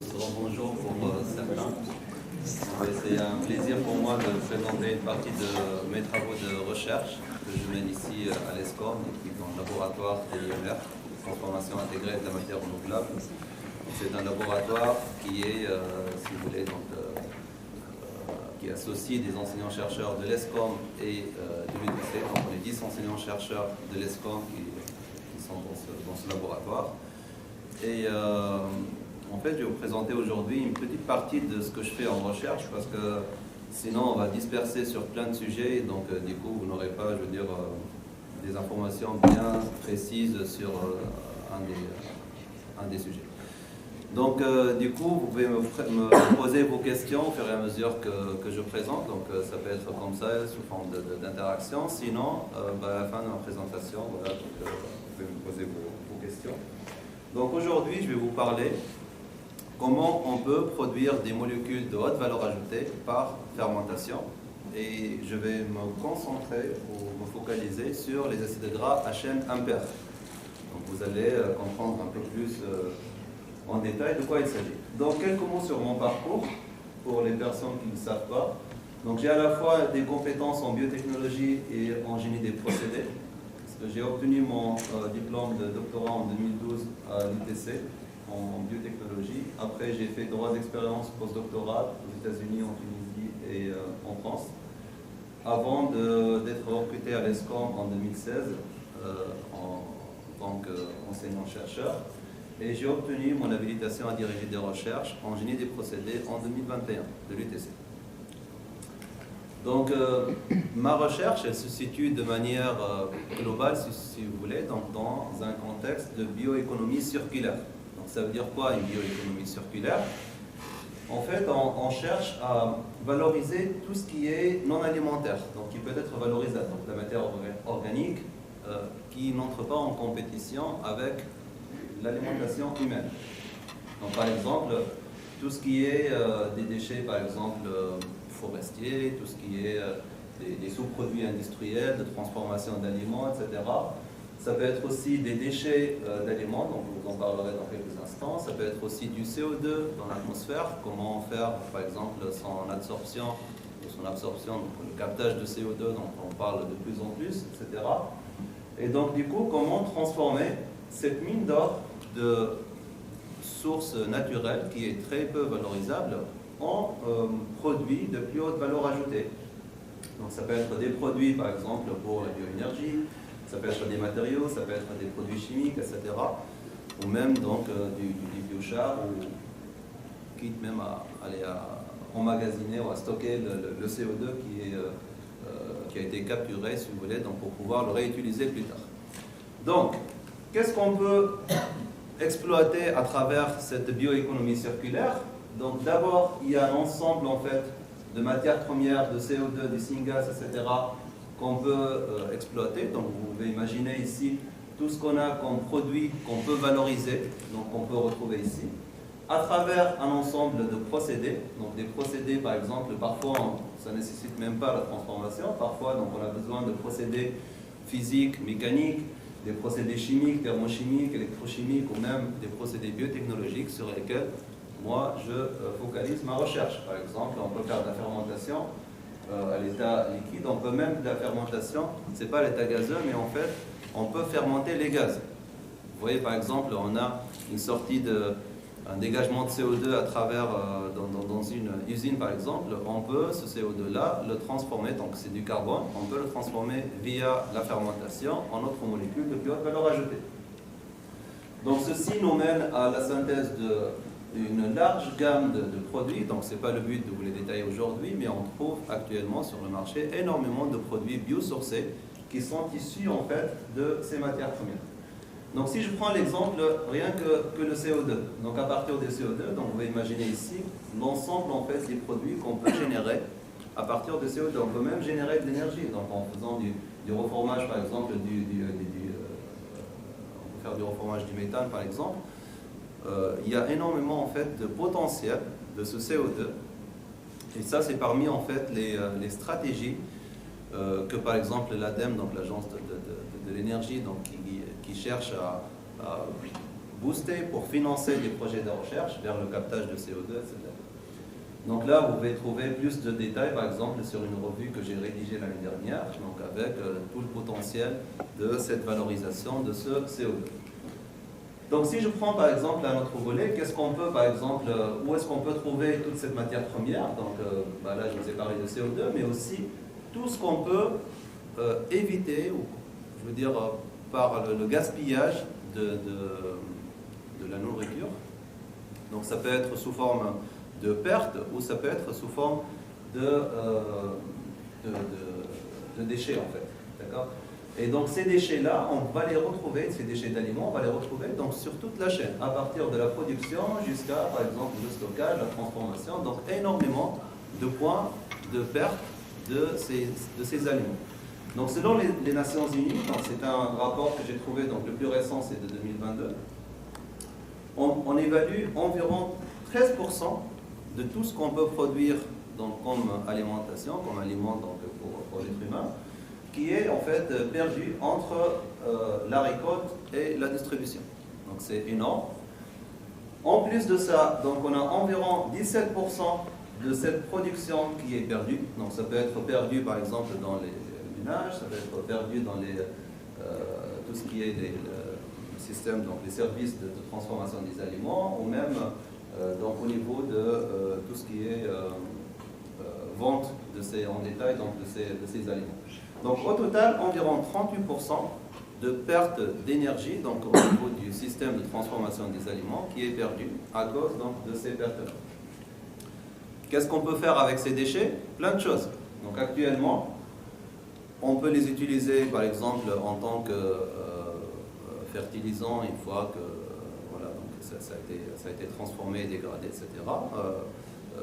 Bonjour pour certains. C'est un plaisir pour moi de présenter une partie de mes travaux de recherche que je mène ici à l'ESCOM, qui est dans le laboratoire TIMR, transformation intégrée de la matière renouvelable. C'est un laboratoire qui est, si vous voulez, qui associe des enseignants-chercheurs de l'ESCOM et de l'UTC. Donc on est 10 enseignants-chercheurs de l'ESCOM qui sont dans ce laboratoire. Et en fait, je vais vous présenter aujourd'hui une petite partie de ce que je fais en recherche, parce que sinon on va disperser sur plein de sujets, et donc du coup vous n'aurez pas, je veux dire, des informations bien précises sur un des sujets. Donc du coup, vous pouvez me poser vos questions au fur et à mesure que je présente, donc ça peut être comme ça, sous forme d'interaction. Sinon, à la fin de ma présentation, voilà, vous pouvez me poser vos questions. Donc aujourd'hui, je vais vous parler comment on peut produire des molécules de haute valeur ajoutée par fermentation. Et je vais me concentrer ou me focaliser sur les acides gras à chaîne impaire. Donc vous allez comprendre un peu plus en détail de quoi il s'agit. Donc quelques mots sur mon parcours pour les personnes qui ne savent pas. Donc j'ai à la fois des compétences en biotechnologie et en génie des procédés. J'ai obtenu mon diplôme de doctorat en 2012 à l'UTC en biotechnologie. Après, j'ai fait 3 expériences postdoctorales aux États-Unis, en Tunisie et en France, avant d'être recruté à l'ESCOM en 2016 en tant qu'enseignant-chercheur. Et j'ai obtenu mon habilitation à diriger des recherches en génie des procédés en 2021 de l'UTC. Donc, ma recherche, elle se situe de manière globale, si vous voulez, donc dans un contexte de bioéconomie circulaire. Donc, ça veut dire quoi une bioéconomie circulaire? En fait, on cherche à valoriser tout ce qui est non alimentaire, donc qui peut être valorisable, donc la matière organique qui n'entre pas en compétition avec l'alimentation humaine. Donc, par exemple, tout ce qui est des déchets, par exemple, forestiers, tout ce qui est des sous-produits industriels, de transformation d'aliments, etc. Ça peut être aussi des déchets d'aliments, donc je vous en parlerai dans quelques instants. Ça peut être aussi du CO2 dans l'atmosphère, comment faire par exemple son absorption, donc le captage de CO2 dont on parle de plus en plus, etc. Et donc du coup, comment transformer cette mine d'or de source naturelle qui est très peu valorisable en produits de plus haute valeur ajoutée. Donc ça peut être des produits par exemple pour la bioénergie, ça peut être des matériaux, ça peut être des produits chimiques, etc. Ou même donc du biochar, ou quitte même à aller emmagasiner ou à stocker le CO2 qui a été capturé, si vous voulez, donc pour pouvoir le réutiliser plus tard. Donc, qu'est-ce qu'on peut exploiter à travers cette bioéconomie circulaire? Donc d'abord, il y a un ensemble en fait de matières premières, de CO2, de syngas, etc. qu'on peut exploiter. Donc vous pouvez imaginer ici tout ce qu'on a comme produit qu'on peut valoriser, donc qu'on peut retrouver ici, à travers un ensemble de procédés. Donc des procédés, par exemple, parfois ça ne nécessite même pas la transformation, parfois donc, on a besoin de procédés physiques, mécaniques, des procédés chimiques, thermochimiques, électrochimiques ou même des procédés biotechnologiques sur lesquels moi, je focalise ma recherche. Par exemple, on peut faire de la fermentation à l'état liquide, on peut même de la fermentation, ce n'est pas l'état gazeux, mais en fait, on peut fermenter les gaz. Vous voyez, par exemple, on a une sortie un dégagement de CO2 à travers, dans une usine, par exemple, on peut, ce CO2-là, le transformer, donc c'est du carbone, on peut le transformer via la fermentation en autre molécule de plus haute valeur ajoutée. Donc ceci nous mène à la synthèse d'une large gamme de produits, donc ce n'est pas le but de vous les détailler aujourd'hui, mais on trouve actuellement sur le marché énormément de produits biosourcés qui sont issus en fait de ces matières premières. Donc si je prends l'exemple rien que le CO2, donc à partir du CO2, donc vous pouvez imaginer ici l'ensemble en fait des produits qu'on peut générer à partir de CO2. On peut même générer de l'énergie, donc en faisant du reformage par exemple, on peut faire du reformage du méthane par exemple. Il y a énormément en fait de potentiel de ce CO2 et ça c'est parmi en fait les stratégies que par exemple l'ADEME, donc l'agence de l'énergie, donc qui cherche à booster pour financer des projets de recherche vers le captage de CO2, etc. Donc là, vous pouvez trouver plus de détails, par exemple, sur une revue que j'ai rédigée l'année dernière, donc avec tout le potentiel de cette valorisation de ce CO2. Donc si je prends par exemple un autre volet, qu'est-ce qu'on peut par exemple, où est-ce qu'on peut trouver toute cette matière première? Donc là je vous ai parlé de CO2, mais aussi tout ce qu'on peut éviter, ou je veux dire par le gaspillage de la nourriture. Donc ça peut être sous forme de perte ou ça peut être sous forme de déchets en fait. D'accord? Et donc ces déchets-là, on va les retrouver, ces déchets d'aliments, on va les retrouver donc, sur toute la chaîne, à partir de la production jusqu'à, par exemple, le stockage, la transformation, donc énormément de points de perte de ces aliments. Donc selon les Nations Unies, c'est un rapport que j'ai trouvé, donc le plus récent c'est de 2022, on évalue environ 13% de tout ce qu'on peut produire donc, comme alimentation, comme aliment donc, pour l'être humain, qui est en fait perdu entre la récolte et la distribution. Donc c'est énorme. En plus de ça, donc on a environ 17% de cette production qui est perdue. Donc ça peut être perdu par exemple dans les ménages, ça peut être perdu dans tout ce qui est les systèmes, donc les services de transformation des aliments, ou même donc au niveau de tout ce qui est vente en détail donc de ces aliments. Donc au total, environ 38% de perte d'énergie donc au niveau du système de transformation des aliments qui est perdu à cause donc, de ces pertes-là. Qu'est-ce qu'on peut faire avec ces déchets? Plein de choses. Donc actuellement, on peut les utiliser par exemple en tant que fertilisant une fois que voilà, donc ça a été transformé, dégradé, etc.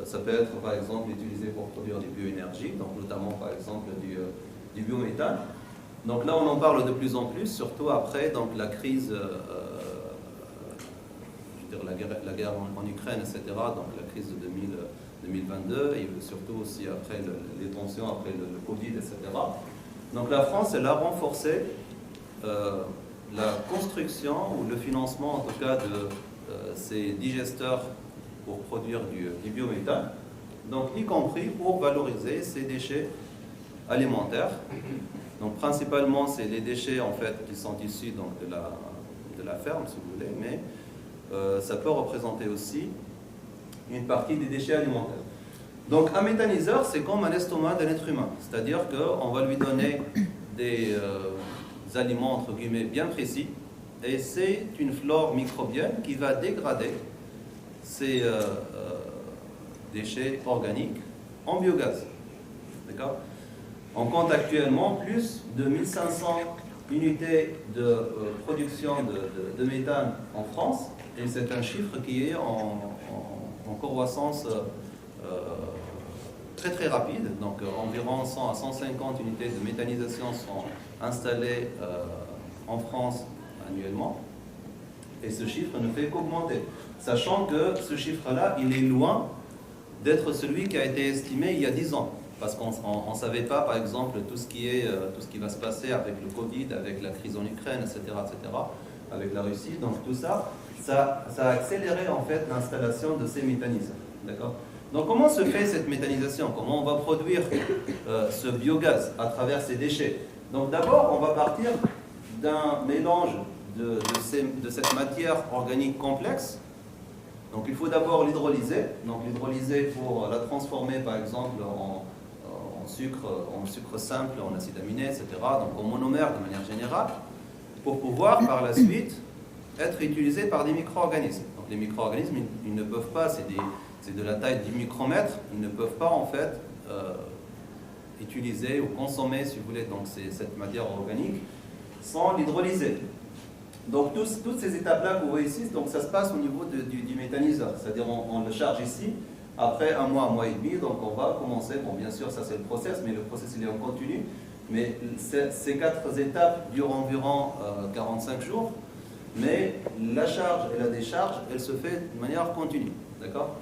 Ça peut être par exemple utilisé pour produire des bioénergies, donc notamment par exemple du biométhane. Donc là, on en parle de plus en plus, surtout après donc, la crise, je veux dire, la guerre en Ukraine, etc., donc la crise de 2022, et surtout aussi après les tensions, après le Covid, etc. Donc la France, elle a renforcé la construction ou le financement, en tout cas, de ces digesteurs pour produire du biométhane, donc y compris pour valoriser ces déchets alimentaires. Donc principalement c'est les déchets en fait qui sont issus donc, de la ferme si vous voulez, mais ça peut représenter aussi une partie des déchets alimentaires. Donc un méthaniseur c'est comme un estomac d'un être humain, c'est-à-dire qu'on va lui donner des aliments entre guillemets bien précis et c'est une flore microbienne qui va dégrader ces déchets organiques en biogaz. D'accord? On compte actuellement plus de 1500 unités de production de méthane en France, et c'est un chiffre qui est en croissance très très rapide. Donc environ 100 à 150 unités de méthanisation sont installées en France annuellement, et ce chiffre ne fait qu'augmenter, sachant que ce chiffre-là, il est loin d'être celui qui a été estimé il y a 10 ans. Parce qu'on ne savait pas, par exemple, tout ce qui va se passer avec le Covid, avec la crise en Ukraine, etc., avec la Russie. Donc tout ça, ça a accéléré en fait l'installation de ces méthaniseurs. D'accord? Donc comment se fait cette méthanisation? Comment on va produire ce biogaz à travers ces déchets? Donc d'abord, on va partir d'un mélange de cette matière organique complexe. Donc il faut d'abord l'hydrolyser. Donc l'hydrolyser pour la transformer, par exemple, en sucre simple, en acides aminés, etc., donc en monomère de manière générale, pour pouvoir par la suite être utilisé par des micro-organismes. Donc les micro-organismes, ils ne peuvent pas, c'est de la taille du micromètre, ils ne peuvent pas en fait utiliser ou consommer, si vous voulez, donc cette matière organique sans l'hydrolyser. Donc toutes ces étapes-là que vous voyez ici, donc ça se passe au niveau du méthaniseur, c'est-à-dire on le charge ici. Après un mois et demi, donc on va commencer, bon bien sûr ça c'est le process, mais le process il est en continu, mais ces 4 étapes durent environ 45 jours, mais la charge et la décharge, elle se fait de manière continue, d'accord?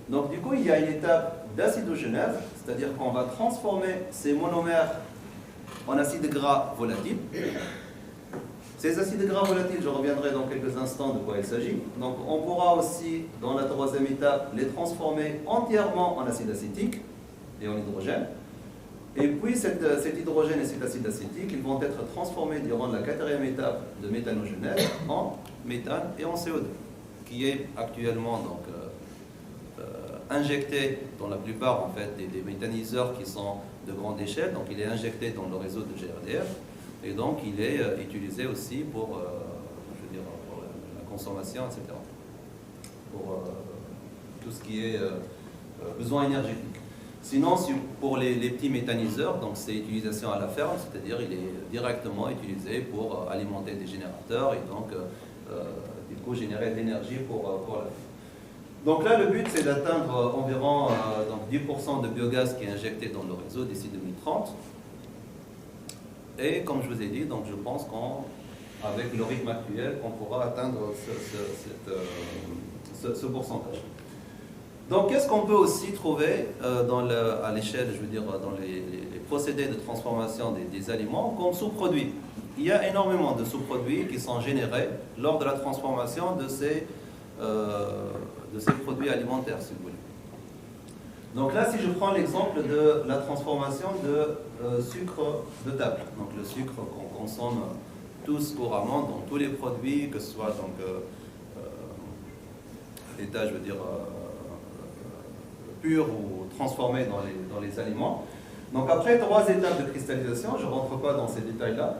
Donc du coup il y a une étape d'acidogenèse, c'est-à-dire qu'on va transformer ces monomères en acides gras volatiles, Ces acides gras volatiles, je reviendrai dans quelques instants de quoi il s'agit. Donc on pourra aussi, dans la troisième étape, les transformer entièrement en acide acétique et en hydrogène. Et puis cet hydrogène et cet acide acétique, ils vont être transformés durant la quatrième étape de méthanogenèse en méthane et en CO2, qui est actuellement donc, injecté dans la plupart en fait, des méthaniseurs qui sont de grande échelle. Donc il est injecté dans le réseau de GRDF et donc il est utilisé aussi pour, je veux dire, pour la consommation, etc. Pour tout ce qui est besoin énergétique. Sinon, pour les petits méthaniseurs, donc c'est utilisation à la ferme, c'est-à-dire il est directement utilisé pour alimenter des générateurs et donc du coup générer de l'énergie pour la ferme. Donc là, le but, c'est d'atteindre environ donc 10% de biogaz qui est injecté dans le réseau d'ici 2030. Et comme je vous ai dit, donc je pense qu'avec le rythme actuel, on pourra atteindre ce pourcentage. Donc, qu'est-ce qu'on peut aussi trouver à l'échelle, je veux dire, dans les procédés de transformation des aliments comme sous-produits? Il y a énormément de sous-produits qui sont générés lors de la transformation de ces produits alimentaires, si vous voulez. Donc là, si je prends l'exemple de la transformation de sucre de table, donc le sucre qu'on consomme tous couramment dans tous les produits, que ce soit donc l'état, je veux dire, pur ou transformé dans les aliments. Donc après 3 étapes de cristallisation, je ne rentre pas dans ces détails-là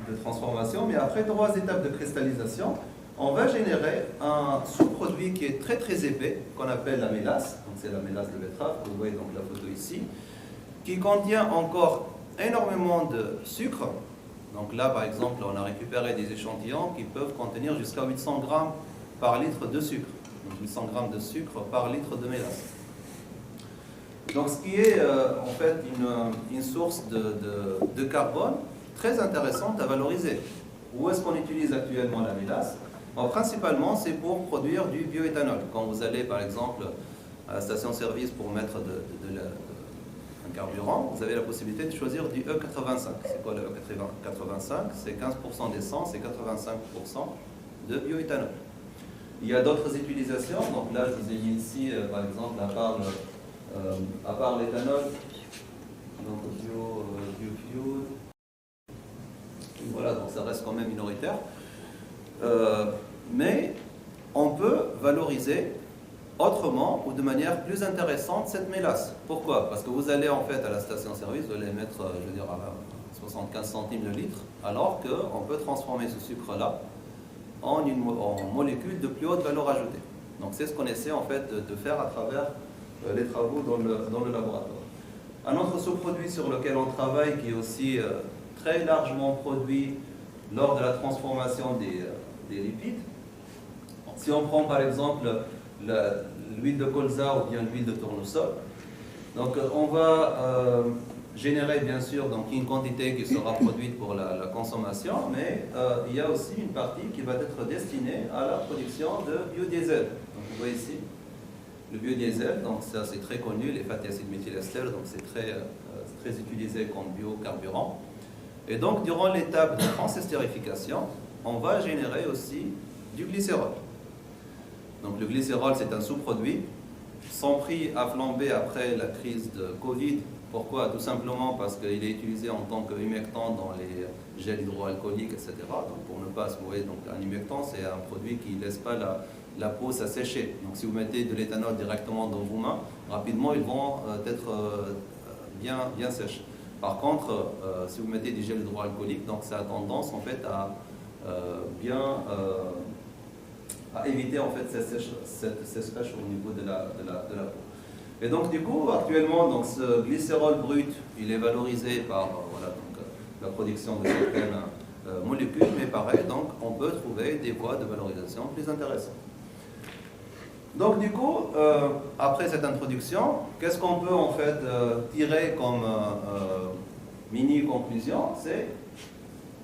de transformation, mais après 3 étapes de cristallisation, on va générer un sous-produit qui est très très épais, qu'on appelle la mélasse. Donc c'est la mélasse de betterave, vous voyez donc la photo ici, qui contient encore énormément de sucre. Donc là par exemple, on a récupéré des échantillons qui peuvent contenir jusqu'à 800 grammes par litre de sucre. Donc 800 grammes de sucre par litre de mélasse. Donc ce qui est en fait une source de carbone très intéressante à valoriser. Où est-ce qu'on utilise actuellement la mélasse? Bon, principalement, c'est pour produire du bioéthanol. Quand vous allez par exemple à la station-service pour mettre un carburant, vous avez la possibilité de choisir du E85. C'est quoi le E85? C'est 15% d'essence et 85% de bioéthanol. Il y a d'autres utilisations. Donc là, je vous ai mis ici, par exemple, à part l'éthanol, donc biofuel. Voilà, donc ça reste quand même minoritaire. Mais on peut valoriser autrement ou de manière plus intéressante cette mélasse. Pourquoi? Parce que vous allez en fait à la station-service, vous allez mettre, je veux dire, à 75 centimes le litre, alors qu'on peut transformer ce sucre-là en molécules de plus haute valeur ajoutée. Donc c'est ce qu'on essaie en fait de faire à travers les travaux dans le laboratoire. Un autre sous-produit sur lequel on travaille, qui est aussi très largement produit lors de la transformation des lipides. Si on prend par exemple l'huile de colza ou bien l'huile de tournesol, donc on va générer bien sûr donc une quantité qui sera produite pour la consommation, mais il y a aussi une partie qui va être destinée à la production de biodiesel. Donc vous voyez ici le biodiesel, donc ça c'est très connu, les fatty acides méthylester, donc c'est très utilisé comme biocarburant. Et donc durant l'étape de transestérification, on va générer aussi du glycérol. Donc le glycérol c'est un sous-produit. Son prix a flambé après la crise de Covid. Pourquoi? Tout simplement parce qu'il est utilisé en tant qu'humectant dans les gels hydroalcooliques, etc. Donc pour ne pas se mouiller, donc un humectant c'est un produit qui ne laisse pas la peau s'assécher. Donc si vous mettez de l'éthanol directement dans vos mains, rapidement ils vont être bien sèches. Par contre, si vous mettez des gels hydroalcooliques, donc ça a tendance en fait à éviter en fait cette sécheresse au niveau de la peau. Et donc du coup, actuellement, donc, ce glycérol brut, il est valorisé par la production de certaines molécules, mais pareil, donc on peut trouver des voies de valorisation plus intéressantes. Donc du coup, après cette introduction, qu'est-ce qu'on peut en fait tirer comme mini-conclusion? C'est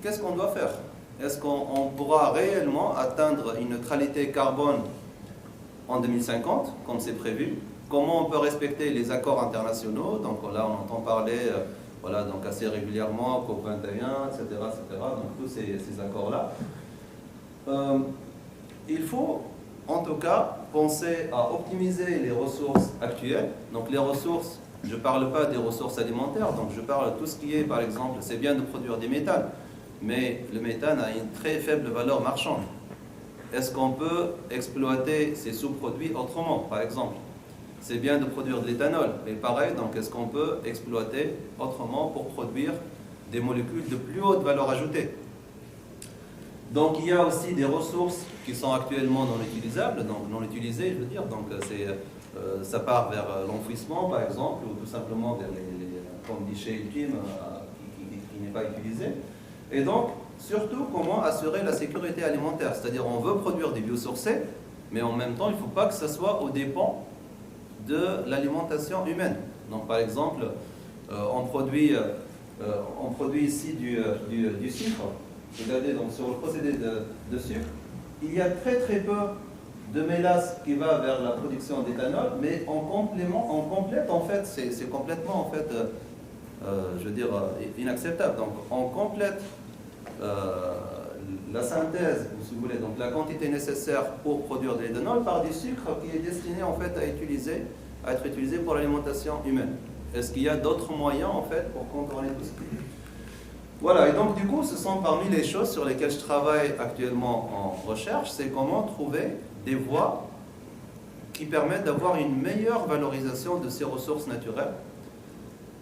qu'est-ce qu'on doit faire? Est-ce qu'on pourra réellement atteindre une neutralité carbone en 2050, comme c'est prévu? Comment on peut respecter les accords internationaux? Donc là, on entend parler voilà, donc assez régulièrement, COP21, etc., etc., donc tous ces accords-là. Il faut, en tout cas, penser à optimiser les ressources actuelles. Donc les ressources, je ne parle pas des ressources alimentaires, donc je parle de tout ce qui est, par exemple, c'est bien de produire du méthane, mais le méthane a une très faible valeur marchande. Est-ce qu'on peut exploiter ces sous-produits autrement, par exemple? C'est bien de produire de l'éthanol, mais pareil, donc est-ce qu'on peut exploiter autrement pour produire des molécules de plus haute valeur ajoutée? Donc il y a aussi des ressources qui sont actuellement non utilisables, donc non utilisées, je veux dire, donc ça part vers l'enfouissement par exemple, ou tout simplement vers comme déchets ultimes qui n'est pas utilisé. Et donc, surtout, comment assurer la sécurité alimentaire, c'est-à-dire on veut produire des biosourcés, mais en même temps, il ne faut pas que ça soit aux dépens de l'alimentation humaine. Donc par exemple, on produit ici du sucre. Regardez, donc sur le procédé de sucre, il y a très peu de mélasse qui va vers la production d'éthanol, mais en complète, en fait, c'est complètement, en fait, je veux dire, inacceptable. Donc, on complète la synthèse, si vous voulez, donc la quantité nécessaire pour produire de l'éthanol par du sucre qui est destiné, en fait, à être utilisé pour l'alimentation humaine. Est-ce qu'il y a d'autres moyens, en fait, pour contrôler tout ce qui est... Voilà, et donc du coup, ce sont parmi les choses sur lesquelles je travaille actuellement en recherche, c'est comment trouver des voies qui permettent d'avoir une meilleure valorisation de ces ressources naturelles.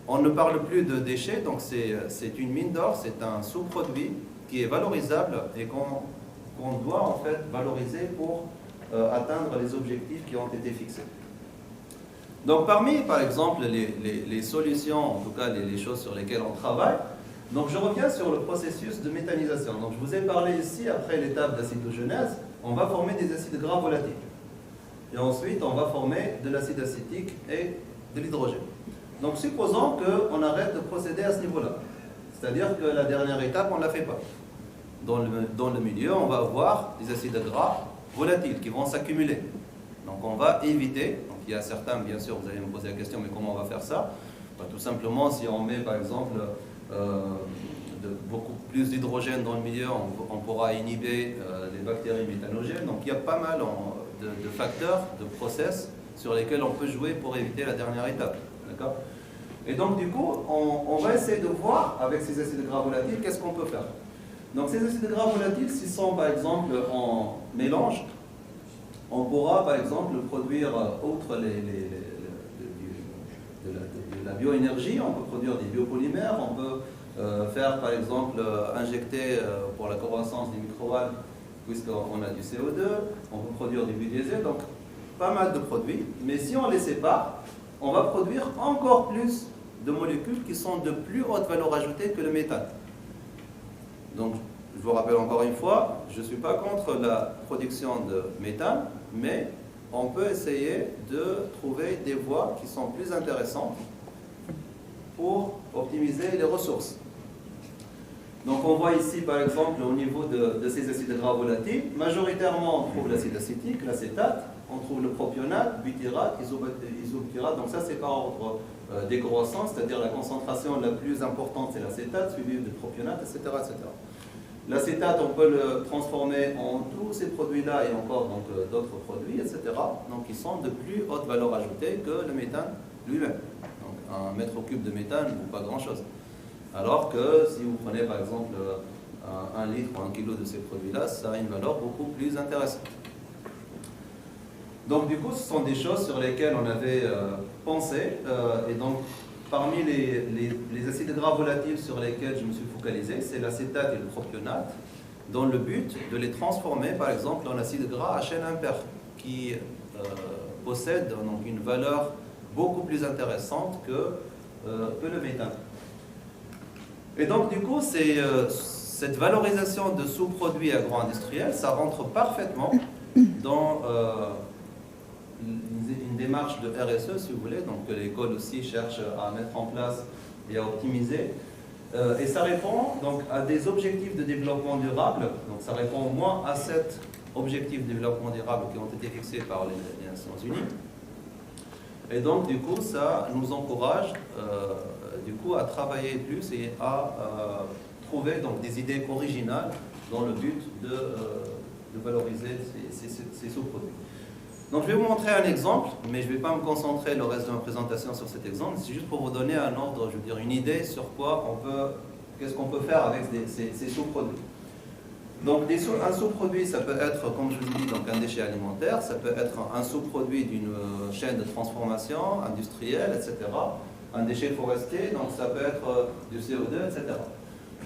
On ne parle plus de déchets, donc c'est une mine d'or, c'est un sous-produit qui est valorisable et qu'on doit en fait valoriser pour atteindre les objectifs qui ont été fixés. Donc parmi, par exemple, les solutions, en tout cas les choses sur lesquelles on travaille, donc je reviens sur le processus de méthanisation. Donc je vous ai parlé ici, après l'étape d'acidogenèse, on va former des acides gras volatiles. Et ensuite, on va former de l'acide acétique et de l'hydrogène. Donc supposons qu'on arrête de procéder à ce niveau-là. C'est-à-dire que la dernière étape, on ne la fait pas. Dans le milieu, on va avoir des acides gras volatiles qui vont s'accumuler. Donc on va éviter, donc il y a certains, bien sûr, vous allez me poser la question, mais comment on va faire ça? Tout simplement, si on met par exemple beaucoup plus d'hydrogène dans le milieu, on pourra inhiber les bactéries méthanogènes. Donc il y a pas mal de facteurs, de process sur lesquels on peut jouer pour éviter la dernière étape. D'accord ? Et donc du coup, on va essayer de voir avec ces acides gras volatiles qu'est-ce qu'on peut faire. Donc ces acides gras volatiles, s'ils sont par exemple en mélange, on pourra par exemple produire, outre de la bioénergie, on peut produire des biopolymères, on peut faire par exemple injecter pour la croissance des microalgues, puisqu'on a du CO2, on peut produire du biodiesel, donc pas mal de produits. Mais si on les sépare, on va produire encore plus de molécules qui sont de plus haute valeur ajoutée que le méthane. Donc je vous rappelle encore une fois, je ne suis pas contre la production de méthane, mais on peut essayer de trouver des voies qui sont plus intéressantes pour optimiser les ressources. Donc on voit ici par exemple au niveau de ces acides gras volatiles, majoritairement on trouve l'acide acétique, l'acétate, on trouve le propionate, butyrate, isobutyrate, donc ça c'est par ordre décroissant, c'est-à-dire la concentration la plus importante c'est l'acétate, suivi du propionate, etc. etc. L'acétate, on peut le transformer en tous ces produits-là et encore d'autres produits, etc. Donc ils sont de plus haute valeur ajoutée que le méthane lui-même. Donc un mètre cube de méthane ne vaut pas grand-chose. Alors que si vous prenez par exemple 1 litre ou 1 kilo de ces produits-là, ça a une valeur beaucoup plus intéressante. Donc du coup, ce sont des choses sur lesquelles on avait pensé. Et donc, parmi les acides gras volatiles sur lesquels je me suis focalisé, c'est l'acétate et le propionate, dans le but de les transformer par exemple en acide gras à chaîne impair, qui possède donc une valeur beaucoup plus intéressante que le méthane. Et donc du coup, cette valorisation de sous-produits agro-industriels, ça rentre parfaitement dans une démarche de RSE, si vous voulez, donc que l'école aussi cherche à mettre en place et à optimiser. Et ça répond donc à des objectifs de développement durable, donc ça répond au moins à 7 objectifs de développement durable qui ont été fixés par les Nations Unies. Et donc, du coup, ça nous encourage à travailler plus et à trouver donc, des idées originales dans le but de valoriser ces sous-produits. Donc, je vais vous montrer un exemple, mais je ne vais pas me concentrer le reste de ma présentation sur cet exemple. C'est juste pour vous donner un ordre, je veux dire, une idée sur qu'est-ce qu'on peut faire avec ces sous-produits. Donc, un sous-produit, ça peut être, comme je vous ai dit, donc un déchet alimentaire, ça peut être un sous-produit d'une chaîne de transformation industrielle, etc. Un déchet forestier, donc ça peut être du CO2, etc.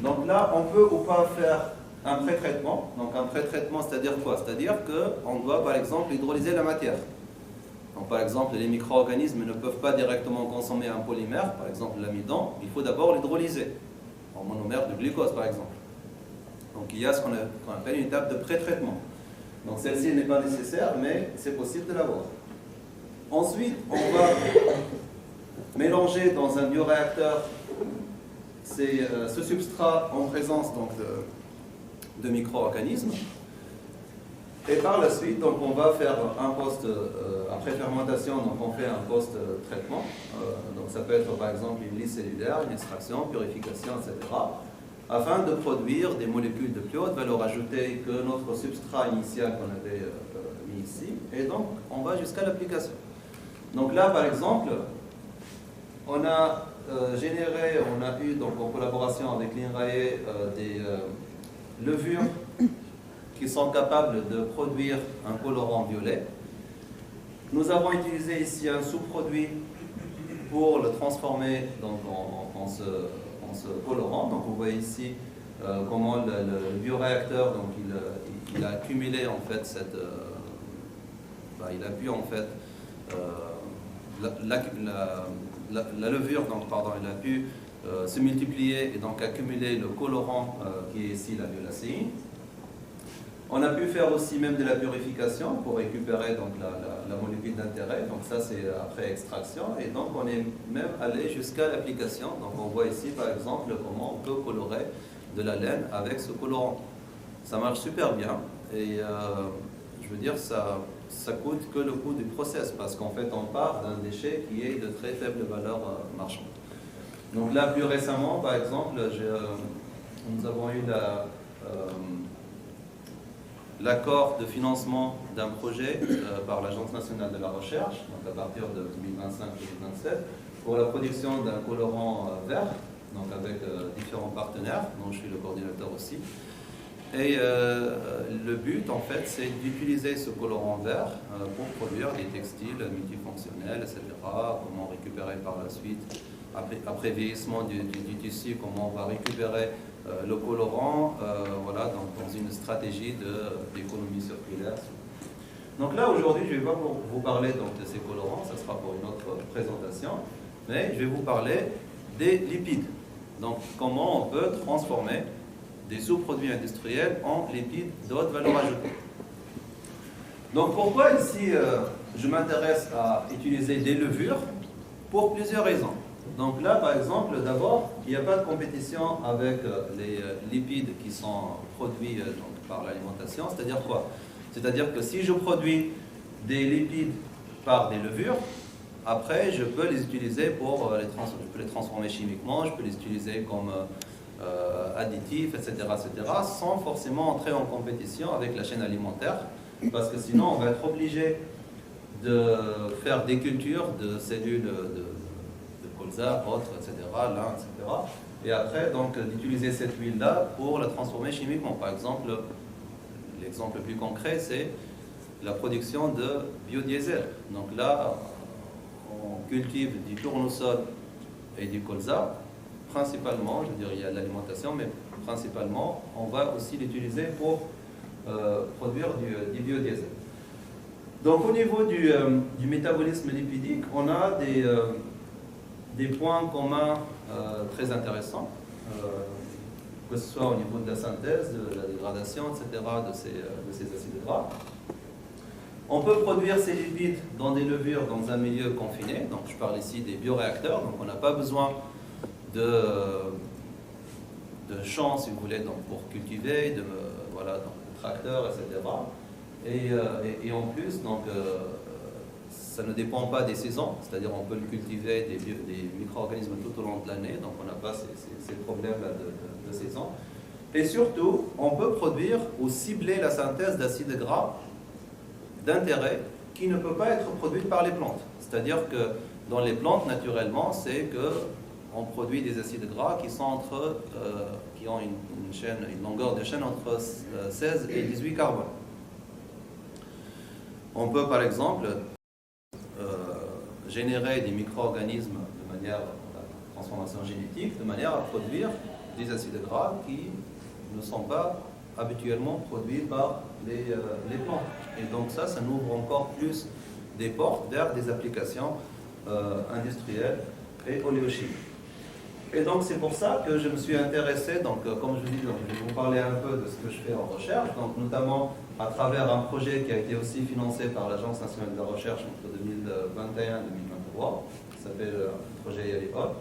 Donc là, on peut ou pas faire un pré-traitement. Donc un pré-traitement, c'est-à-dire quoi? C'est-à-dire qu'on doit, par exemple, hydrolyser la matière. Donc, par exemple, les micro-organismes ne peuvent pas directement consommer un polymère, par exemple l'amidon, il faut d'abord l'hydrolyser, en monomère de glucose, par exemple. Donc il y a ce qu'on appelle une étape de pré-traitement. Donc celle-ci n'est pas nécessaire, mais c'est possible de l'avoir. Ensuite, on va mélanger dans un bioréacteur ce substrat en présence donc, de micro-organismes. Et par la suite, donc, on va faire un post, après fermentation, donc on fait un post-traitement. Donc ça peut être par exemple une lyse cellulaire, une extraction, purification, etc. Afin de produire des molécules de plus haute valeur ajoutée que notre substrat initial qu'on avait mis ici. Et donc, on va jusqu'à l'application. Donc là, par exemple, on a eu donc, en collaboration avec l'INRAE des levures qui sont capables de produire un colorant violet. Nous avons utilisé ici un sous-produit pour le transformer donc, en ce colorant. Donc vous voyez ici comment le bioréacteur donc, il a accumulé en fait il a pu en fait la levure donc, il a pu se multiplier et donc accumuler le colorant qui est ici la violacéine. On a pu faire aussi même de la purification pour récupérer donc, la molécule d'intérêt, donc ça c'est après extraction, et donc on est même allé jusqu'à l'application. Donc on voit ici par exemple comment on peut colorer de la laine avec ce colorant. Ça marche super bien, et je veux dire ça coûte que le coût du process, parce qu'en fait on part d'un déchet qui est de très faible valeur marchande. Donc là plus récemment par exemple, nous avons eu l'accord de financement d'un projet par l'Agence nationale de la recherche, donc à partir de 2025-2027, pour la production d'un colorant vert, donc avec différents partenaires, dont je suis le coordinateur aussi. Et le but, en fait, c'est d'utiliser ce colorant vert pour produire des textiles multifonctionnels, etc. Comment récupérer par la suite, après vieillissement du tissu, comment on va récupérer le colorant, voilà, dans une stratégie d'économie circulaire. Donc là, aujourd'hui, je ne vais pas vous parler donc, de ces colorants, ça sera pour une autre présentation, mais je vais vous parler des lipides. Donc, comment on peut transformer des sous-produits industriels en lipides de haute valeur ajoutée. Donc, pourquoi ici, je m'intéresse à utiliser des levures? Pour plusieurs raisons. Donc là, par exemple, d'abord, il n'y a pas de compétition avec les lipides qui sont produits donc, par l'alimentation. C'est-à-dire quoi? C'est-à-dire que si je produis des lipides par des levures, après, je peux les utiliser pour les transformer chimiquement, je peux les utiliser comme additifs, etc., sans forcément entrer en compétition avec la chaîne alimentaire, parce que sinon, on va être obligé de faire des cultures de cellules de colza, autres, etc., lin, etc. Et après, donc, d'utiliser cette huile-là pour la transformer chimiquement. Par exemple, l'exemple le plus concret, c'est la production de biodiesel. Donc là, on cultive du tournesol et du colza, principalement, je veux dire, il y a de l'alimentation, mais principalement, on va aussi l'utiliser pour produire du biodiesel. Donc, au niveau du métabolisme lipidique, on a des points communs très intéressants, que ce soit au niveau de la synthèse, de la dégradation, etc., de ces acides gras. On peut produire ces lipides dans des levures dans un milieu confiné, donc je parle ici des bioréacteurs, donc on n'a pas besoin de champs, si vous voulez, donc pour cultiver, voilà, donc, de tracteurs, etc. Et en plus, donc, ça ne dépend pas des saisons, c'est-à-dire on peut le cultiver des micro-organismes tout au long de l'année, donc on n'a pas ces problèmes-là de saison. Et surtout, on peut produire ou cibler la synthèse d'acides gras d'intérêt qui ne peut pas être produite par les plantes. C'est-à-dire que dans les plantes, naturellement, c'est qu'on produit des acides gras qui ont une longueur de chaîne entre 16 et 18 carbones. On peut par exemple générer des micro-organismes de manière transformation génétique, de manière à produire des acides gras qui ne sont pas habituellement produits par les plantes. Et donc ça nous ouvre encore plus des portes vers des applications industrielles et oléochimiques. Et donc c'est pour ça que je me suis intéressé, donc comme je dis, je vais vous parler un peu de ce que je fais en recherche, donc notamment à travers un projet qui a été aussi financé par l'Agence nationale de la recherche entre 2021 et 2023, qui s'appelle le projet YALIHOP.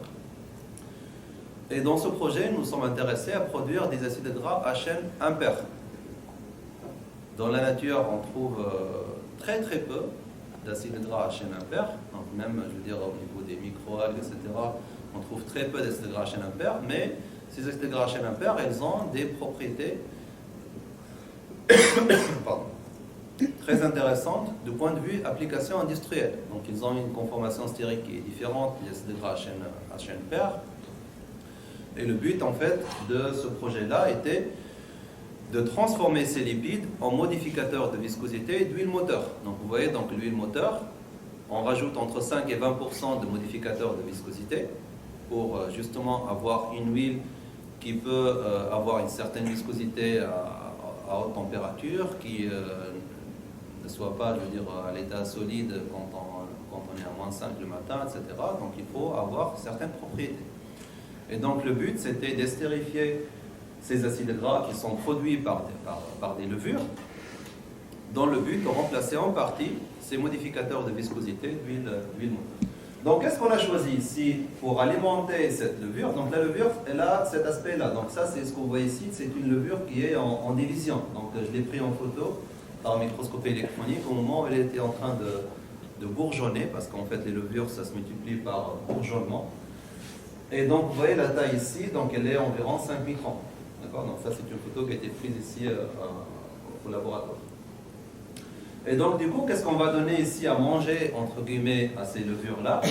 Et dans ce projet, nous sommes intéressés à produire des acides gras à chaîne impaire. Dans la nature, on trouve très peu d'acides gras à chaîne impaire, donc même, je veux dire, au niveau des microalgues, etc., on trouve très peu d'acides gras à chaîne impaire, mais ces acides gras à chaîne impaire, ils ont des propriétés très intéressantes du point de vue application industrielle. Donc ils ont une conformation stérique qui est différente des acides gras à chaîne paire. Et le but, en fait, de ce projet-là était de transformer ces lipides en modificateurs de viscosité et d'huile moteur. Donc vous voyez, donc l'huile moteur, on rajoute entre 5 et 20% de modificateurs de viscosité pour justement avoir une huile qui peut avoir une certaine viscosité à haute température, qui ne soit pas, je veux dire, à l'état solide quand on est à moins 5 le matin, etc. Donc il faut avoir certaines propriétés. Et donc le but, c'était d'estérifier ces acides gras qui sont produits par des levures, dans le but de remplacer en partie ces modificateurs de viscosité d'huile moteur. Donc qu'est-ce qu'on a choisi ici pour alimenter cette levure? Donc la levure, elle a cet aspect-là. Donc ça, c'est ce qu'on voit ici, c'est une levure qui est en division. Donc je l'ai pris en photo par microscopie électronique au moment où elle était en train de bourgeonner, parce qu'en fait les levures, ça se multiplie par bourgeonnement. Et donc vous voyez la taille ici, donc elle est environ 5 microns. D'accord? Donc ça, c'est une photo qui a été prise ici au laboratoire. Et donc du coup, qu'est-ce qu'on va donner ici à manger, entre guillemets, à ces levures-là?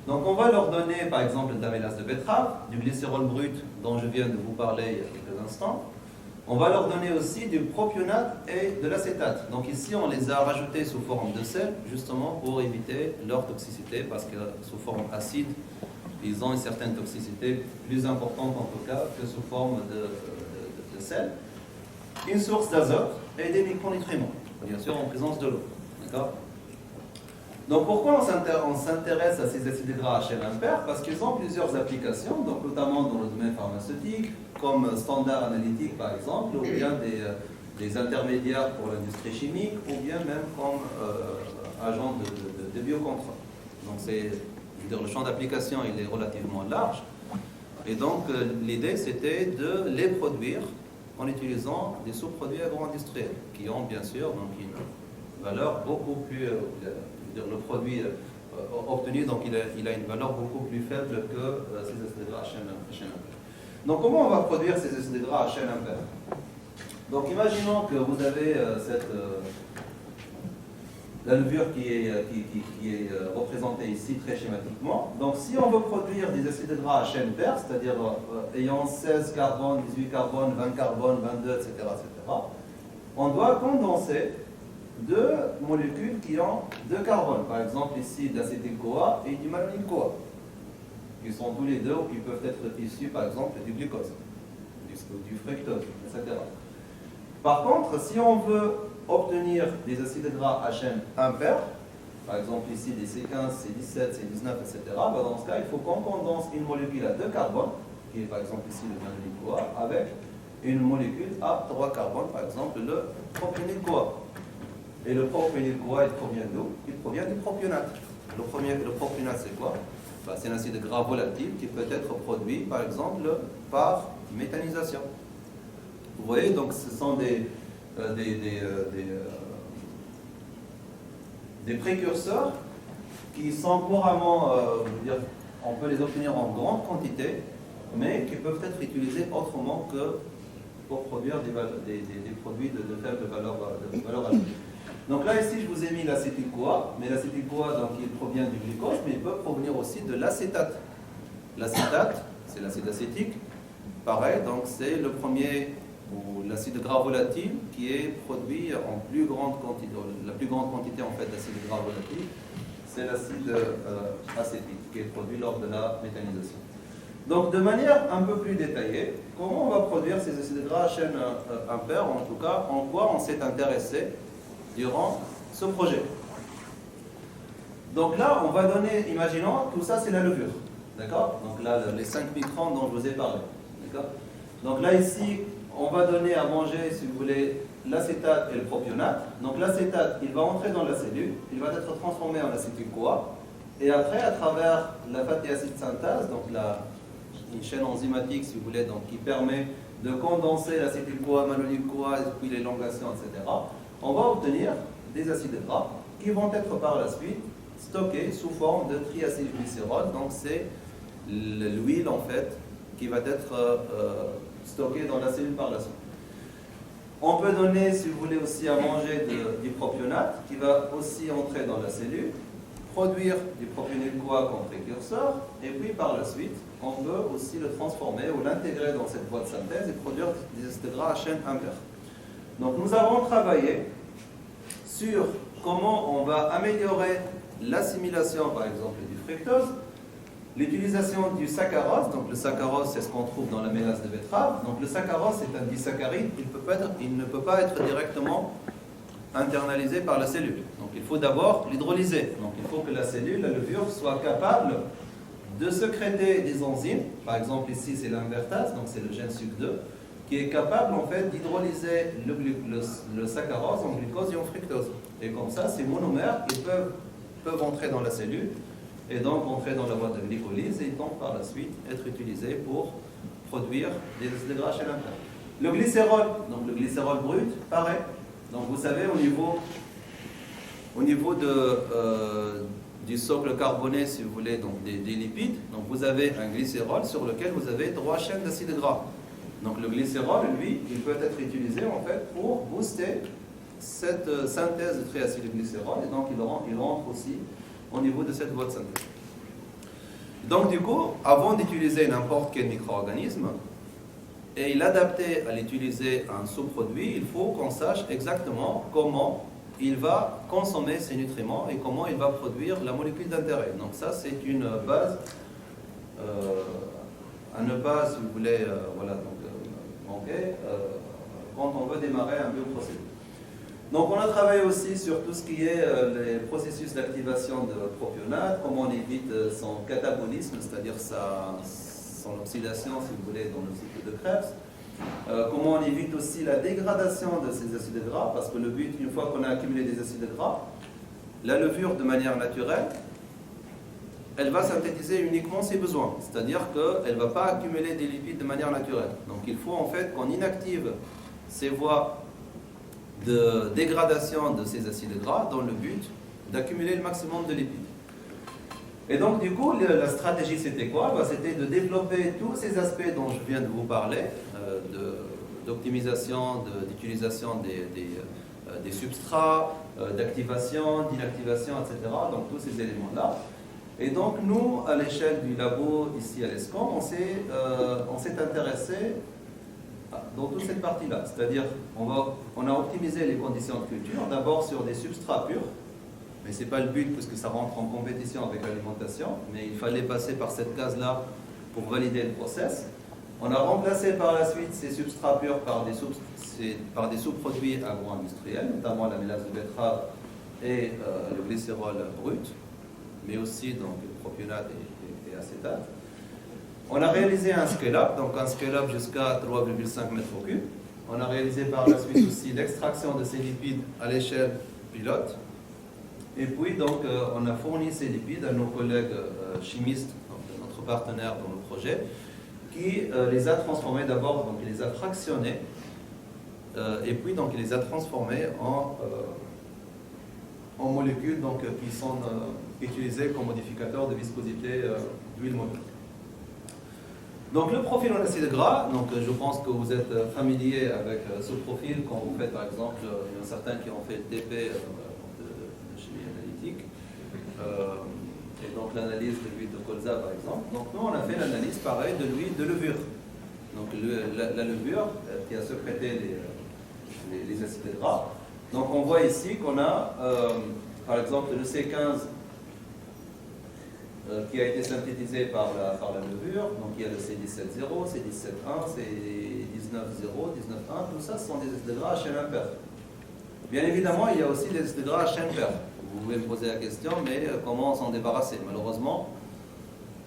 Donc on va leur donner par exemple de la mélasse de betterave, du glycérol brut dont je viens de vous parler il y a quelques instants. On va leur donner aussi du propionate et de l'acétate. Donc ici, on les a rajoutés sous forme de sel, justement pour éviter leur toxicité, parce que sous forme acide, ils ont une certaine toxicité plus importante en tout cas que sous forme de sel. Une source d'azote et des micronutriments, bien sûr en présence de l'eau. D'accord? Donc pourquoi on s'intéresse à ces acides gras à chaîne impaire? Parce qu'ils ont plusieurs applications, donc notamment dans le domaine pharmaceutique, comme standard analytique par exemple, ou bien des intermédiaires pour l'industrie chimique, ou bien même comme agent de biocontrôle. Donc le champ d'application il est relativement large. Et donc l'idée c'était de les produire en utilisant des sous-produits agro-industriels qui ont bien sûr donc, une valeur beaucoup plus... le produit obtenu, donc il a une valeur beaucoup plus faible que ces acides gras à chaîne impaire. Donc comment on va produire ces acides gras à chaîne impaire? Donc imaginons que vous avez la levure qui est représentée ici très schématiquement. Donc si on veut produire des acides gras à chaîne paire, c'est-à-dire ayant 16 carbones, 18 carbones, 20 carbones, 22, etc., on doit condenser deux molécules qui ont deux carbones. Par exemple ici de l'acétyl-CoA et du malonyl-CoA, qui sont tous les deux ou qui peuvent être issus par exemple du glucose, du fructose, etc. Par contre, si on veut obtenir des acides gras à chaîne impaire, par exemple ici des C15, C17, C19, etc., dans ce cas, il faut qu'on condense une molécule à 2 carbones, qui est par exemple ici le malonyl-CoA, avec une molécule à 3 carbones, par exemple le propionyl-CoA. Et le propionyl-CoA, il provient d'où? Il provient du propionate. Le propionate, c'est quoi? C'est un acide gras volatile qui peut être produit, par exemple, par méthanisation. Vous voyez, donc ce sont des précurseurs qui sont couramment, on peut les obtenir en grande quantité, mais qui peuvent être utilisés autrement que pour produire des produits de faible valeur ajoutée. Donc là, ici, je vous ai mis l'acétyl-CoA, mais l'acétyl-CoA, donc, il provient du glucose, mais il peut provenir aussi de l'acétate. L'acétate, c'est l'acide acétique. Pareil, donc c'est le premier, ou l'acide gras volatile, qui est produit en plus grande quantité, la plus grande quantité en fait d'acide gras volatile, c'est l'acide acétique, qui est produit lors de la méthanisation. Donc, de manière un peu plus détaillée, comment on va produire ces acides gras à chaîne impaire, en tout cas, en quoi on s'est intéressé durant ce projet. Donc là, on va donner, imaginons, tout ça c'est la levure, d'accord? Donc là, les 5 microns dont je vous ai parlé, d'accord? Donc là, ici, on va donner à manger, si vous voulez, l'acétate et le propionate. Donc l'acétate, il va entrer dans la cellule, il va être transformé en acétyl-CoA, et après, à travers la fatty acid synthase, donc une chaîne enzymatique, si vous voulez, donc, qui permet de condenser l'acétyl-CoA, malonyl-CoA, puis l'élongation, etc., on va obtenir des acides gras qui vont être par la suite stockés sous forme de triacylglycérol. Donc c'est l'huile en fait qui va être stockée dans la cellule par la suite. On peut donner, si vous voulez, aussi à manger du propionate qui va aussi entrer dans la cellule, produire du propionate-CoA comme précurseur, et puis par la suite, on peut aussi le transformer ou l'intégrer dans cette voie de synthèse et produire des acides gras à chaîne impaire. Donc nous avons travaillé sur comment on va améliorer l'assimilation, par exemple, du fructose, l'utilisation du saccharose. Donc le saccharose, c'est ce qu'on trouve dans la mélasse de betterave. Donc le saccharose, c'est un disaccharide, il ne peut pas être directement internalisé par la cellule. Donc il faut d'abord l'hydrolyser. Donc il faut que la cellule, la levure, soit capable de sécréter des enzymes. Par exemple, ici, c'est l'invertase, donc c'est le gène SUC2, qui est capable en fait d'hydrolyser le saccharose en glucose et en fructose. Et comme ça, ces monomères ils peuvent entrer dans la cellule et donc entrer dans la voie de glycolyse et donc par la suite être utilisés pour produire des acides gras à chaîne impaire. Le glycérol, donc le glycérol brut, pareil. Donc vous savez, au niveau du socle carboné, si vous voulez, donc des lipides, donc vous avez un glycérol sur lequel vous avez 3 chaînes d'acides gras. Donc le glycérol, lui, il peut être utilisé en fait pour booster cette synthèse de triacylglycérol et donc il rentre aussi au niveau de cette voie de synthèse. Donc du coup, avant d'utiliser n'importe quel micro-organisme et l'adapter à l'utiliser un sous-produit, il faut qu'on sache exactement comment il va consommer ces nutriments et comment il va produire la molécule d'intérêt. Donc ça, c'est une base à ne pas, si vous voulez, manquer quand on veut démarrer un bioprocédé. Donc on a travaillé aussi sur tout ce qui est les processus d'activation de propionate, comment on évite son catabolisme, c'est-à-dire son oxydation, si vous voulez, dans le cycle de Krebs. Comment on évite aussi la dégradation de ces acides gras, parce que le but, une fois qu'on a accumulé des acides gras, la levure, de manière naturelle, elle va synthétiser uniquement ses besoins, c'est-à-dire qu'elle ne va pas accumuler des lipides de manière naturelle. Donc il faut en fait qu'on inactive ces voies de dégradation de ces acides gras dans le but d'accumuler le maximum de lipides. Et donc du coup, la stratégie c'était quoi? C'était de développer tous ces aspects dont je viens de vous parler, d'optimisation, d'utilisation des substrats, d'activation, d'inactivation, etc. Donc tous ces éléments-là. Et donc nous, à l'échelle du labo ici à l'ESCOM, on s'est intéressé dans toute cette partie-là. C'est-à-dire, on a optimisé les conditions de culture, d'abord sur des substrats purs, mais ce n'est pas le but puisque ça rentre en compétition avec l'alimentation, mais il fallait passer par cette case-là pour valider le process. On a remplacé par la suite ces substrats purs par des sous-produits agro-industriels, notamment la mélasse de betterave et le glycérol brut, mais aussi donc, le propionate et acétate. On a réalisé un scale-up, donc un scale-up jusqu'à 3,5 m3. On a réalisé par la suite aussi l'extraction de ces lipides à l'échelle pilote. Et puis, donc, on a fourni ces lipides à nos collègues chimistes, donc, notre partenaire dans le projet, qui les a transformés d'abord, donc il les a fractionnés, et puis donc il les a transformés en molécules donc, qui sont utilisées comme modificateurs de viscosité d'huile mobile. Donc le profil en acide gras, donc, je pense que vous êtes familier avec ce profil quand vous faites par exemple, il y en a certains qui ont fait le TP de chimie analytique, et donc l'analyse de l'huile de colza par exemple. Donc nous on a fait l'analyse pareil de l'huile de levure. Donc la levure qui a sécrété les acides gras. Donc on voit ici qu'on a par exemple le C15 qui a été synthétisé par la levure. Donc il y a le C17,0, C17,1, C19,0, 19,1, tout ça ce sont des acides gras à chaîne impaire. Bien évidemment, il y a aussi des acides gras à chaîne paire. Vous pouvez me poser la question, mais comment s'en débarrasser? Malheureusement,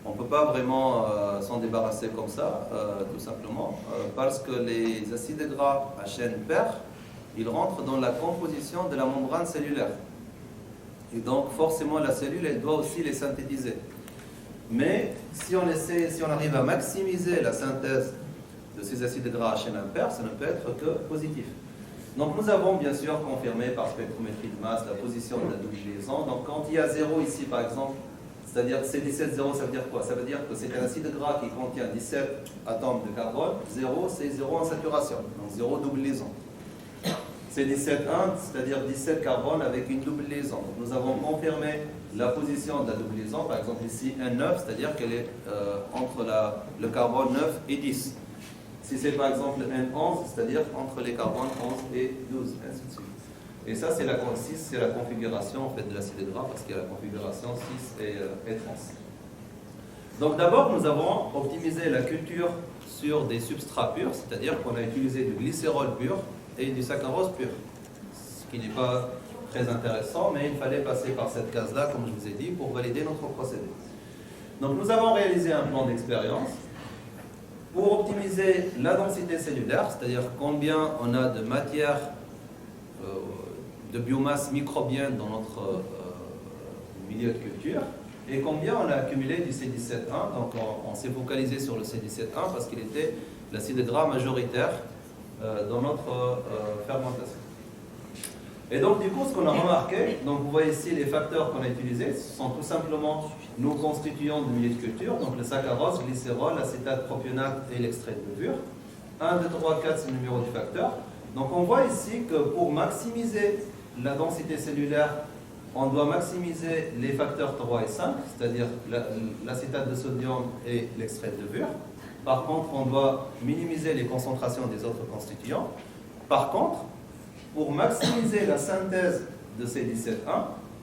on ne peut pas vraiment s'en débarrasser comme ça, tout simplement, parce que les acides gras à chaîne paire, ils rentrent dans la composition de la membrane cellulaire. Et donc, forcément, la cellule, elle doit aussi les synthétiser. Mais si on arrive à maximiser la synthèse de ces acides gras à chaîne impaire, ça ne peut être que positif. Donc, nous avons bien sûr confirmé par spectrométrie de masse la position de la double liaison. Donc, quand il y a 0 ici, par exemple, c'est-à-dire C17,0, ça veut dire quoi? Ça veut dire que c'est un acide gras qui contient 17 atomes de carbone. 0, c'est 0 en saturation. Donc, 0 double liaison. C'est 17,1, c'est-à-dire 17 carbone avec une double liaison. Donc, nous avons confirmé la position de la double liaison, par exemple ici N9, c'est-à-dire qu'elle est entre le carbone 9 et 10. Si c'est par exemple N11, c'est-à-dire entre les carbones 11 et 12, ainsi de suite. Et ça, c'est la configuration en fait, de l'acide gras, parce qu'il y a la configuration 6 et trans. Donc d'abord, nous avons optimisé la culture sur des substrats purs, c'est-à-dire qu'on a utilisé du glycérol pur et du saccharose pur, ce qui n'est pas très intéressant, mais il fallait passer par cette case-là, comme je vous ai dit, pour valider notre procédé. Donc nous avons réalisé un plan d'expérience pour optimiser la densité cellulaire, c'est-à-dire combien on a de matière, de biomasse microbienne dans notre milieu de culture, et combien on a accumulé du C17,1. Donc on s'est focalisé sur le C17,1 parce qu'il était l'acide gras majoritaire dans notre fermentation. Et donc du coup, ce qu'on a remarqué, donc vous voyez ici les facteurs qu'on a utilisés, ce sont tout simplement nos constituants de milieu de culture, donc le saccharose, glycérol, l'acétate propionate et l'extrait de levure. 1, 2, 3, 4, c'est le numéro du facteur. Donc on voit ici que pour maximiser la densité cellulaire, on doit maximiser les facteurs 3 et 5, c'est-à-dire l'acétate de sodium et l'extrait de levure. Par contre, on doit minimiser les concentrations des autres constituants. Par contre, pour maximiser la synthèse de ces 17,1,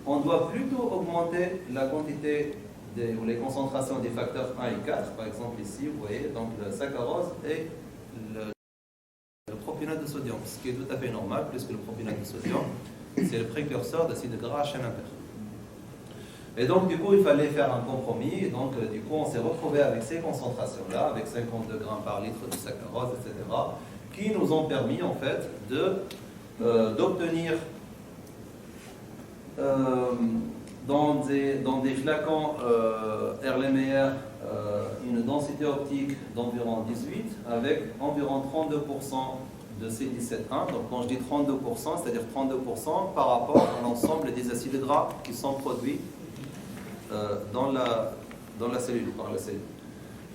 on doit plutôt augmenter la quantité ou les concentrations des facteurs 1 et 4. Par exemple, ici, vous voyez donc le saccharose et le propionate de sodium, ce qui est tout à fait normal, puisque le propionate de sodium, c'est le précurseur d'acide gras à chaîne impaire. Et donc, du coup, il fallait faire un compromis. Et donc, du coup, on s'est retrouvé avec ces concentrations-là, avec 52 grammes par litre de saccharose, etc., qui nous ont permis, en fait, d'obtenir dans des flacons Erlenmeyer une densité optique d'environ 18 avec environ 32% de C17,1. Donc quand je dis 32%, c'est-à-dire 32% par rapport à l'ensemble des acides gras qui sont produits dans la cellule, par la cellule.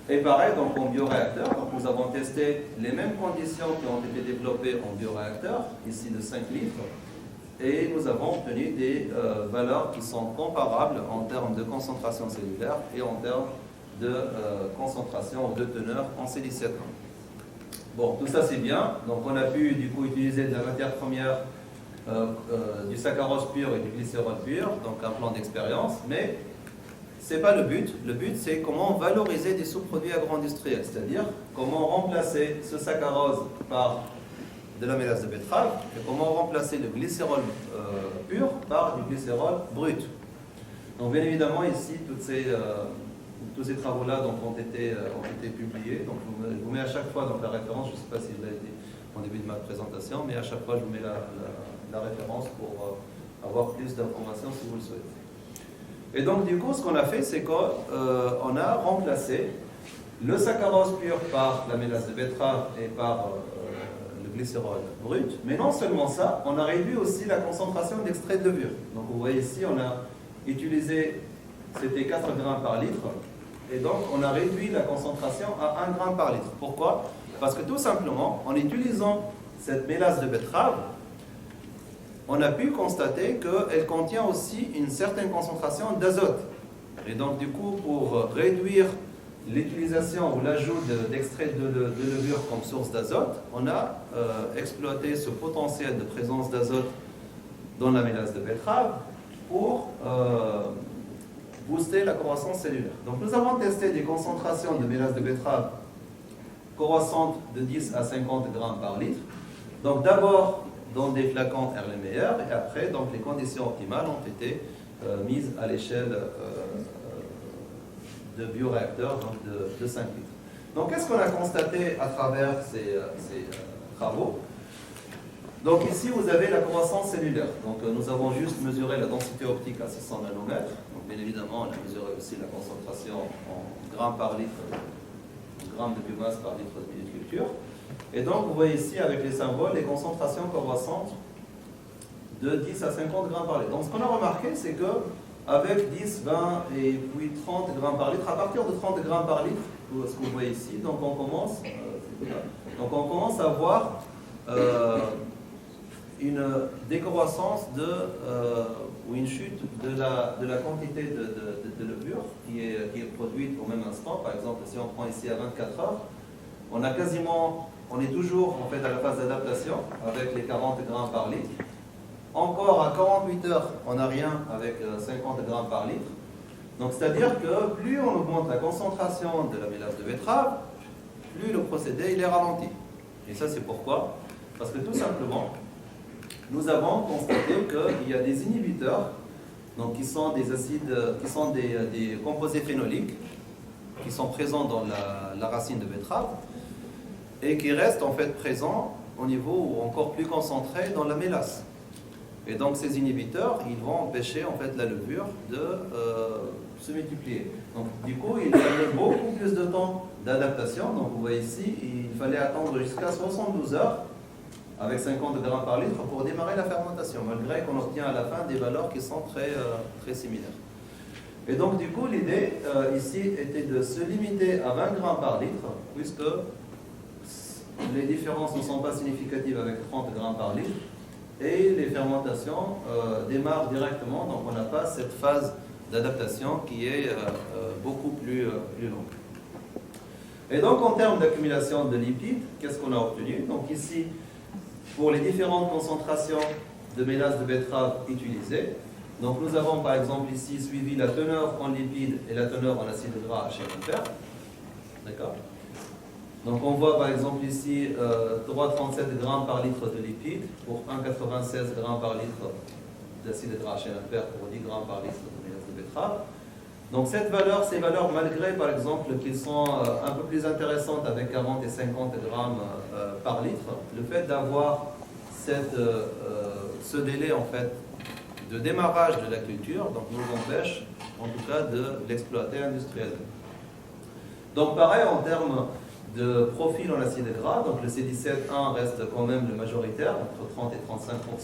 Et pareil, donc en bioréacteur, donc nous avons testé les mêmes conditions qui ont été développées en bioréacteur, ici de 5 litres, et nous avons obtenu des valeurs qui sont comparables en termes de concentration cellulaire et en termes de concentration ou de teneur en C17,1. Bon, tout ça c'est bien, donc on a pu du coup utiliser de la matière première, du saccharose pur et du glycérol pur, donc un plan d'expérience, mais ce n'est pas le but. Le but, c'est comment valoriser des sous-produits agro-industriels, c'est-à-dire comment remplacer ce saccharose par de la mélasse de betterave et comment remplacer le glycérol pur par du glycérol brut. Donc, bien évidemment, ici, tous ces travaux-là ont été publiés. Donc, je vous mets à chaque fois la référence, je ne sais pas si je l'ai dit au début de ma présentation, mais à chaque fois, je vous mets la référence pour avoir plus d'informations si vous le souhaitez. Et donc, du coup, ce qu'on a fait, c'est qu'on a remplacé le saccharose pur par la mélasse de betterave et par le glycérol brut. Mais non seulement ça, on a réduit aussi la concentration d'extrait de levure. Donc vous voyez ici, on a utilisé, c'était 4 grammes par litre, et donc on a réduit la concentration à 1 gramme par litre. Pourquoi? Parce que tout simplement, en utilisant cette mélasse de betterave, on a pu constater qu'elle contient aussi une certaine concentration d'azote. Et donc du coup, pour réduire l'utilisation ou l'ajout d'extrait de levure comme source d'azote, on a exploité ce potentiel de présence d'azote dans la mélasse de betterave pour booster la croissance cellulaire. Donc nous avons testé des concentrations de mélasse de betterave croissantes de 10 à 50 grammes par litre. Donc d'abord dans des flacons Erlenmeyer, et après donc les conditions optimales ont été mises à l'échelle de bioréacteurs, donc de 5 litres. Donc qu'est-ce qu'on a constaté à travers ces travaux? Donc ici vous avez la croissance cellulaire. Donc nous avons juste mesuré la densité optique à 600 nanomètres. Donc bien évidemment on a mesuré aussi la concentration en grammes par litre, grammes de biomasse par litre de milliculture. Et donc vous voyez ici avec les symboles les concentrations croissantes de 10 à 50 grammes par litre. Donc ce qu'on a remarqué c'est que avec 10, 20 et puis 30 grammes par litre, à partir de 30 grammes par litre, ce que vous voyez ici, donc on commence à voir une décroissance ou une chute de la quantité de levure qui est produite au même instant. Par exemple, si on prend ici à 24 heures, on est toujours en fait à la phase d'adaptation avec les 40 grammes par litre. Encore à 48 heures, on n'a rien avec 50 grammes par litre. Donc c'est-à-dire que plus on augmente la concentration de la mélasse de betterave, plus le procédé il est ralenti. Et ça c'est pourquoi? Parce que tout simplement, nous avons constaté qu'il y a des inhibiteurs, donc qui sont des acides, des composés phénoliques, qui sont présents dans la racine de betterave, et qui restent en fait présents au niveau encore plus concentré dans la mélasse. Et donc ces inhibiteurs, ils vont empêcher en fait la levure de se multiplier. Donc du coup, il fallait beaucoup plus de temps d'adaptation. Donc vous voyez ici, il fallait attendre jusqu'à 72 heures avec 50 grammes par litre pour démarrer la fermentation, malgré qu'on obtient à la fin des valeurs qui sont très similaires. Et donc du coup, l'idée ici était de se limiter à 20 grammes par litre, puisque les différences ne sont pas significatives avec 30 grammes par litre. Et les fermentations démarrent directement, donc on n'a pas cette phase d'adaptation qui est beaucoup plus longue. Et donc en termes d'accumulation de lipides, qu'est-ce qu'on a obtenu? Donc ici, pour les différentes concentrations de mélasse de betterave utilisées, donc nous avons par exemple ici suivi la teneur en lipides et la teneur en acide gras à chaîne impair. D'accord? Donc on voit par exemple ici 3,37 grammes par litre de lipides pour 1,96 grammes par litre d'acide gras à chaîne impair pour 10 grammes par litre de mélasse de betterave. Donc ces valeurs, malgré par exemple qu'ils sont un peu plus intéressantes avec 40 et 50 grammes par litre, le fait d'avoir ce délai en fait de démarrage de la culture donc nous empêche en tout cas de l'exploiter industriellement. Donc pareil en termes de profil en acide gras, donc le C17-1 reste quand même le majoritaire, entre 30 et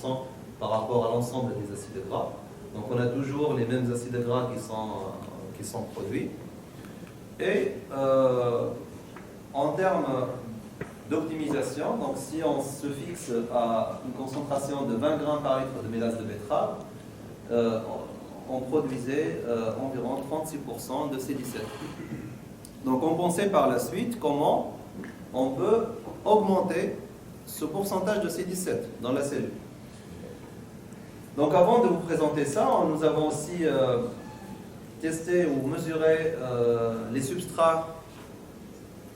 35% par rapport à l'ensemble des acides gras. Donc on a toujours les mêmes acides gras qui sont produits. Et en termes d'optimisation, donc si on se fixe à une concentration de 20 grammes par litre de mélasse de betterave, on produisait environ 36% de C17. Donc on pensait par la suite comment on peut augmenter ce pourcentage de C17 dans la cellule. Donc avant de vous présenter ça, nous avons aussi testé ou mesuré les substrats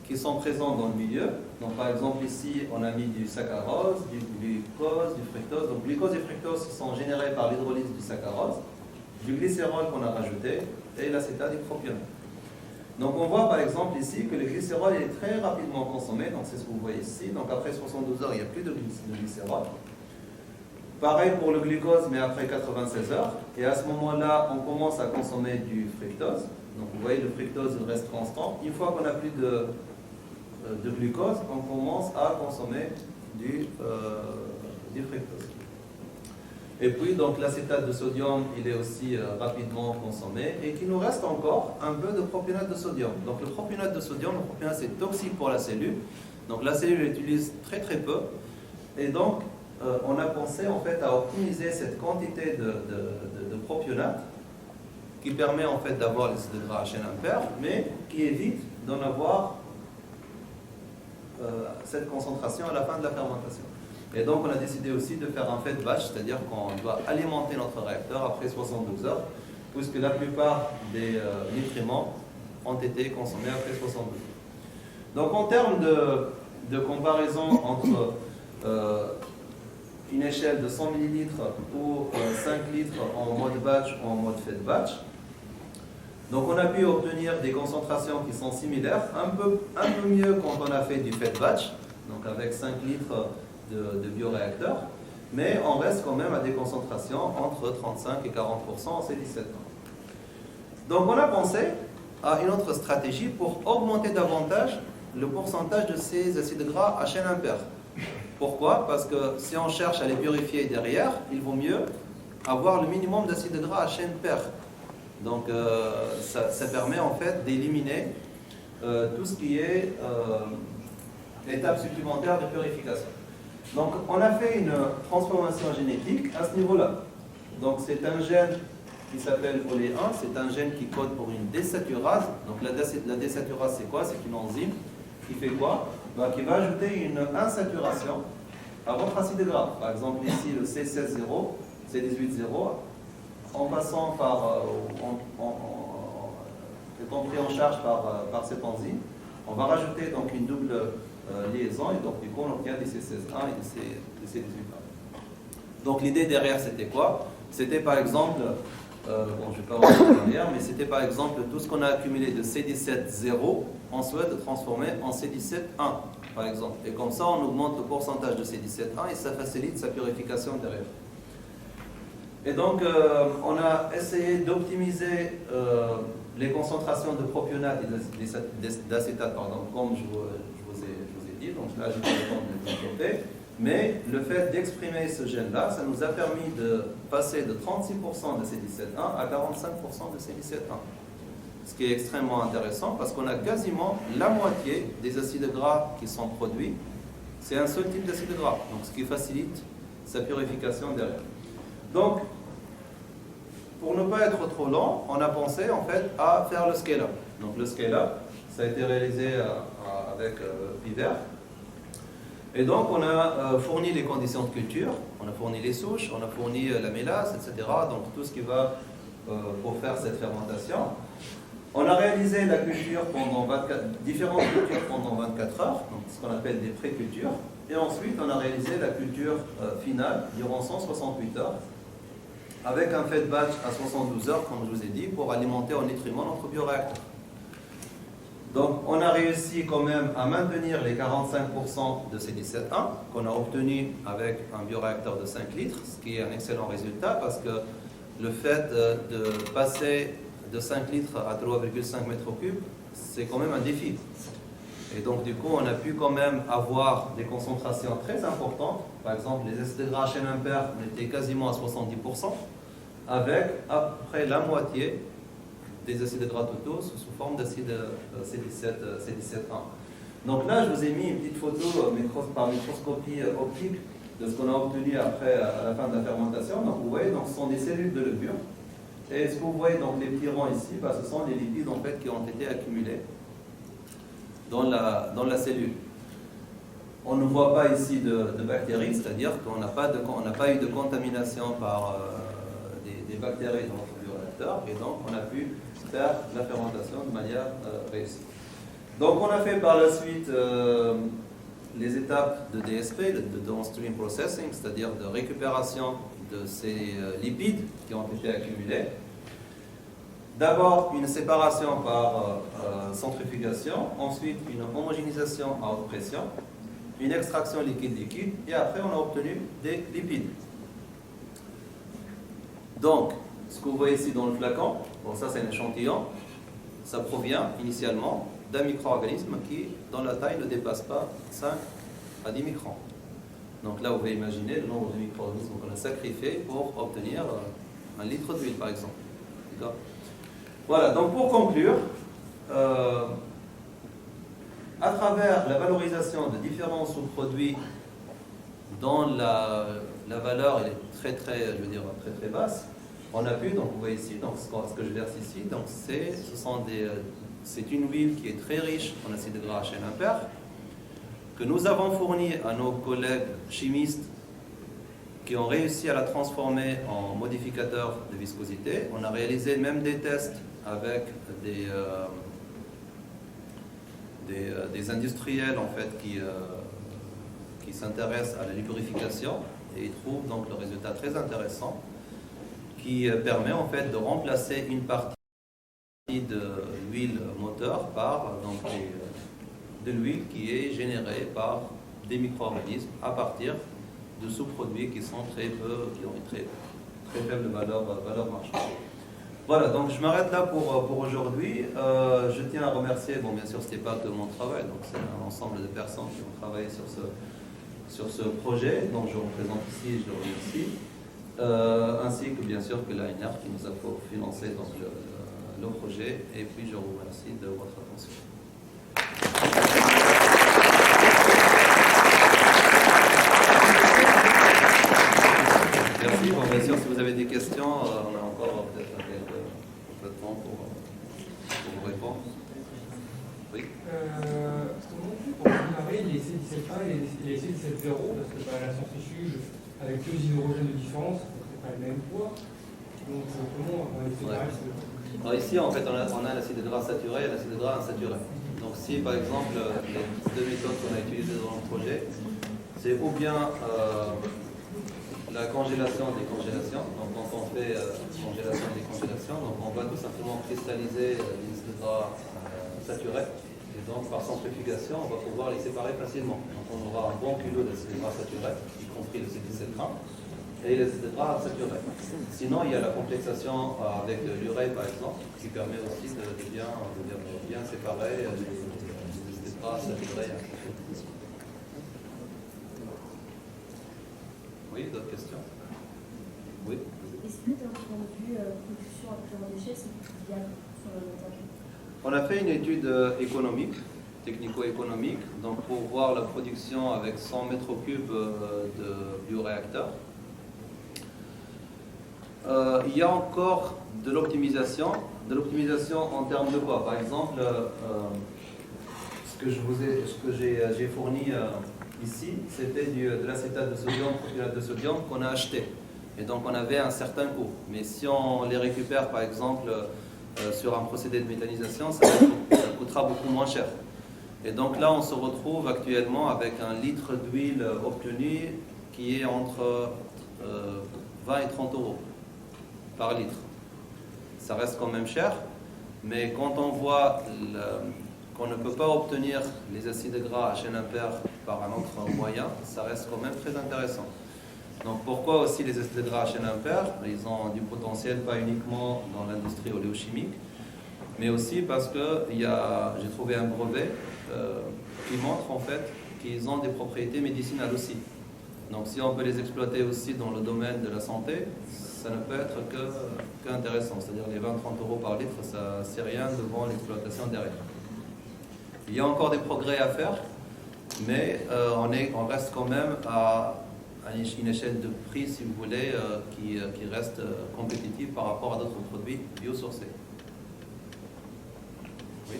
qui sont présents dans le milieu. Donc par exemple ici on a mis du saccharose, du glucose, du fructose. Donc glucose et fructose sont générés par l'hydrolyse du saccharose, du glycérol qu'on a rajouté et l'acétaldicropium. Donc on voit par exemple ici que le glycérol est très rapidement consommé, donc c'est ce que vous voyez ici. Donc après 72 heures, il n'y a plus de glycérol. Pareil pour le glucose, mais après 96 heures. Et à ce moment-là, on commence à consommer du fructose. Donc vous voyez, le fructose il reste constant. Une fois qu'on n'a plus de glucose, on commence à consommer du fructose. Et puis, donc, l'acétate de sodium, il est aussi rapidement consommé. Et qu'il nous reste encore un peu de propionate de sodium. Donc, le propionate de sodium, c'est toxique pour la cellule. Donc, la cellule l'utilise très très peu. Et donc, on a pensé en fait à optimiser cette quantité de propionate qui permet en fait d'avoir les acides gras à chaîne impaire, mais qui évite d'en avoir cette concentration à la fin de la fermentation. Et donc, on a décidé aussi de faire un fed batch, c'est-à-dire qu'on doit alimenter notre réacteur après 72 heures, puisque la plupart des nutriments ont été consommés après 72 heures. Donc, en termes de comparaison entre une échelle de 100 ml ou 5 litres en mode batch ou en mode fed batch, donc on a pu obtenir des concentrations qui sont similaires, un peu mieux quand on a fait du fed batch, donc avec 5 litres de bioréacteur, mais on reste quand même à des concentrations entre 35 et 40% en C17. Donc on a pensé à une autre stratégie pour augmenter davantage le pourcentage de ces acides gras à chaîne impaire. Pourquoi? Parce que si on cherche à les purifier derrière, il vaut mieux avoir le minimum d'acides gras à chaîne paire. Donc ça permet en fait d'éliminer tout ce qui est étape supplémentaire de purification. Donc on a fait une transformation génétique à ce niveau-là. Donc c'est un gène qui s'appelle OLE1, c'est un gène qui code pour une désaturase. Donc la désaturase c'est quoi? C'est une enzyme qui fait quoi? Qui va ajouter une insaturation à votre acide gras. Par exemple ici le C16-0, C18-0, en passant par, étant pris en charge par cette enzyme, on va rajouter donc une double liaison et donc du coup on obtient des C16-1 et des C18-1. Donc l'idée derrière c'était quoi? C'était par exemple, je ne vais pas revenir derrière, mais c'était par exemple tout ce qu'on a accumulé de C17-0, on souhaite le transformer en C17-1 par exemple. Et comme ça on augmente le pourcentage de C17-1 et ça facilite sa purification derrière. Et donc, on a essayé d'optimiser les concentrations de propionate et d'acétate, comme je vous ai dit. Donc là, je vais pas le temps de développer. Mais le fait d'exprimer ce gène-là, ça nous a permis de passer de 36% de C17-1 à 45% de C17-1. Ce qui est extrêmement intéressant parce qu'on a quasiment la moitié des acides gras qui sont produits. C'est un seul type d'acide gras, donc ce qui facilite sa purification derrière. Donc, pour ne pas être trop long, on a pensé en fait à faire le scale-up. Donc le scale-up, ça a été réalisé avec Piver. Et donc on a fourni les conditions de culture, on a fourni les souches, on a fourni la mélasse, etc. Donc tout ce qui va pour faire cette fermentation. On a réalisé la culture pendant différentes cultures pendant 24 heures, donc ce qu'on appelle des pré-cultures. Et ensuite on a réalisé la culture finale durant 168 heures. Avec un fed batch à 72 heures, comme je vous ai dit, pour alimenter en nutriments notre bioréacteur. Donc, on a réussi quand même à maintenir les 45% de C17-1 qu'on a obtenu avec un bioréacteur de 5 litres, ce qui est un excellent résultat parce que le fait de passer de 5 litres à 3,5 mètres cubes, c'est quand même un défi. Et donc, du coup, on a pu quand même avoir des concentrations très importantes. Par exemple, les acides gras à chaîne impaire, on était quasiment à 70%, avec à peu près la moitié des acides gras totaux sous forme d'acide C17-1. Donc là, je vous ai mis une petite photo par microscopie optique de ce qu'on a obtenu après, à la fin de la fermentation. Donc vous voyez, donc, ce sont des cellules de levure. Et ce que vous voyez, donc les petits ronds ici, ce sont les lipides en fait, qui ont été accumulés dans la cellule. On ne voit pas ici de bactéries, c'est-à-dire qu'on n'a pas eu de contamination par des bactéries dans notre bioréacteur, et donc on a pu faire la fermentation de manière réussie. Donc on a fait par la suite les étapes de DSP, de downstream processing, c'est-à-dire de récupération de ces lipides qui ont été accumulés. D'abord une séparation par centrifugation, ensuite une homogénéisation à haute pression, une extraction liquide-liquide, et après on a obtenu des lipides. Donc, ce que vous voyez ici dans le flacon, bon, ça c'est un échantillon, ça provient initialement d'un micro-organisme qui, dans la taille, ne dépasse pas 5 à 10 microns. Donc là, vous pouvez imaginer le nombre de micro-organismes qu'on a sacrifié pour obtenir 1 litre d'huile, par exemple. Voilà, donc pour conclure, à travers la valorisation de différents sous-produits dont la valeur elle est très basse, on a pu, donc vous voyez ici, donc ce que je verse ici, donc c'est une huile qui est très riche en acides gras à chaîne impair, que nous avons fourni à nos collègues chimistes qui ont réussi à la transformer en modificateur de viscosité. On a réalisé même des tests avec des industriels en fait qui s'intéressent à la lubrification et ils trouvent donc le résultat très intéressant qui permet en fait de remplacer une partie de l'huile moteur par de l'huile qui est générée par des micro-organismes à partir de sous-produits qui ont une très faible valeur marchande. Voilà, donc je m'arrête là pour aujourd'hui. Je tiens à remercier, bon bien sûr ce n'était pas que mon travail, donc c'est un ensemble de personnes qui ont travaillé sur ce projet, donc je représente ici et je le remercie, ainsi que bien sûr que l'ANR qui nous a financé donc, le projet, et puis je vous remercie de votre attention. Merci. Bon, bien sûr, si vous avez des questions, on a encore peut-être un peu de temps pour vous répondre. Oui. Comment on peut comparer les C17A et les C17-0 parce que la centrifuge, avec 2 hydrogènes de différence, c'est pas le même poids. Donc comment on va les séparer? Alors ici, en fait, on a l'acide gras saturé et l'acide gras insaturé. Donc si, par exemple, les 2 méthodes qu'on a utilisées dans le projet, c'est ou bien la congélation-décongélation. Donc quand on fait congélation-décongélation, donc on va tout simplement cristalliser les gras saturés. Et donc par centrifugation, on va pouvoir les séparer facilement. Donc on aura un bon culot d'acide gras saturé, y compris le C17 et les acides gras saturés. Sinon, il y a la complexation avec l'urée, par exemple, qui permet aussi de bien séparer les acides gras saturés. Oui, d'autres questions? Oui. Est-ce que d'un point de vue production à plusieurs déchets, c'est plus viable sur le long terme? On a fait une étude économique, technico-économique, donc pour voir la production avec 100 mètres cubes de bioréacteurs. Il y a encore de l'optimisation en termes de quoi? Par exemple, ce que j'ai fourni ici, c'était de l'acétate de sodium, propionate de sodium qu'on a acheté. Et donc on avait un certain coût. Mais si on les récupère par exemple sur un procédé de méthanisation, ça coûtera beaucoup moins cher. Et donc là on se retrouve actuellement avec un litre d'huile obtenue qui est entre 20 et 30 euros par litre. Ça reste quand même cher, mais quand on voit qu'on ne peut pas obtenir les acides gras à chaîne impair par un autre moyen, ça reste quand même très intéressant. Donc pourquoi aussi les acides gras à chaîne impair? Ils ont du potentiel pas uniquement dans l'industrie oléochimique, mais aussi parce que j'ai trouvé un brevet qui montre en fait qu'ils ont des propriétés médicinales aussi. Donc si on peut les exploiter aussi dans le domaine de la santé, ça ne peut être qu'intéressant. C'est-à-dire les 20-30 euros par litre, ça c'est rien devant l'exploitation derrière. Il y a encore des progrès à faire, mais on reste quand même à une échelle de prix, si vous voulez, qui reste compétitive par rapport à d'autres produits biosourcés. Oui.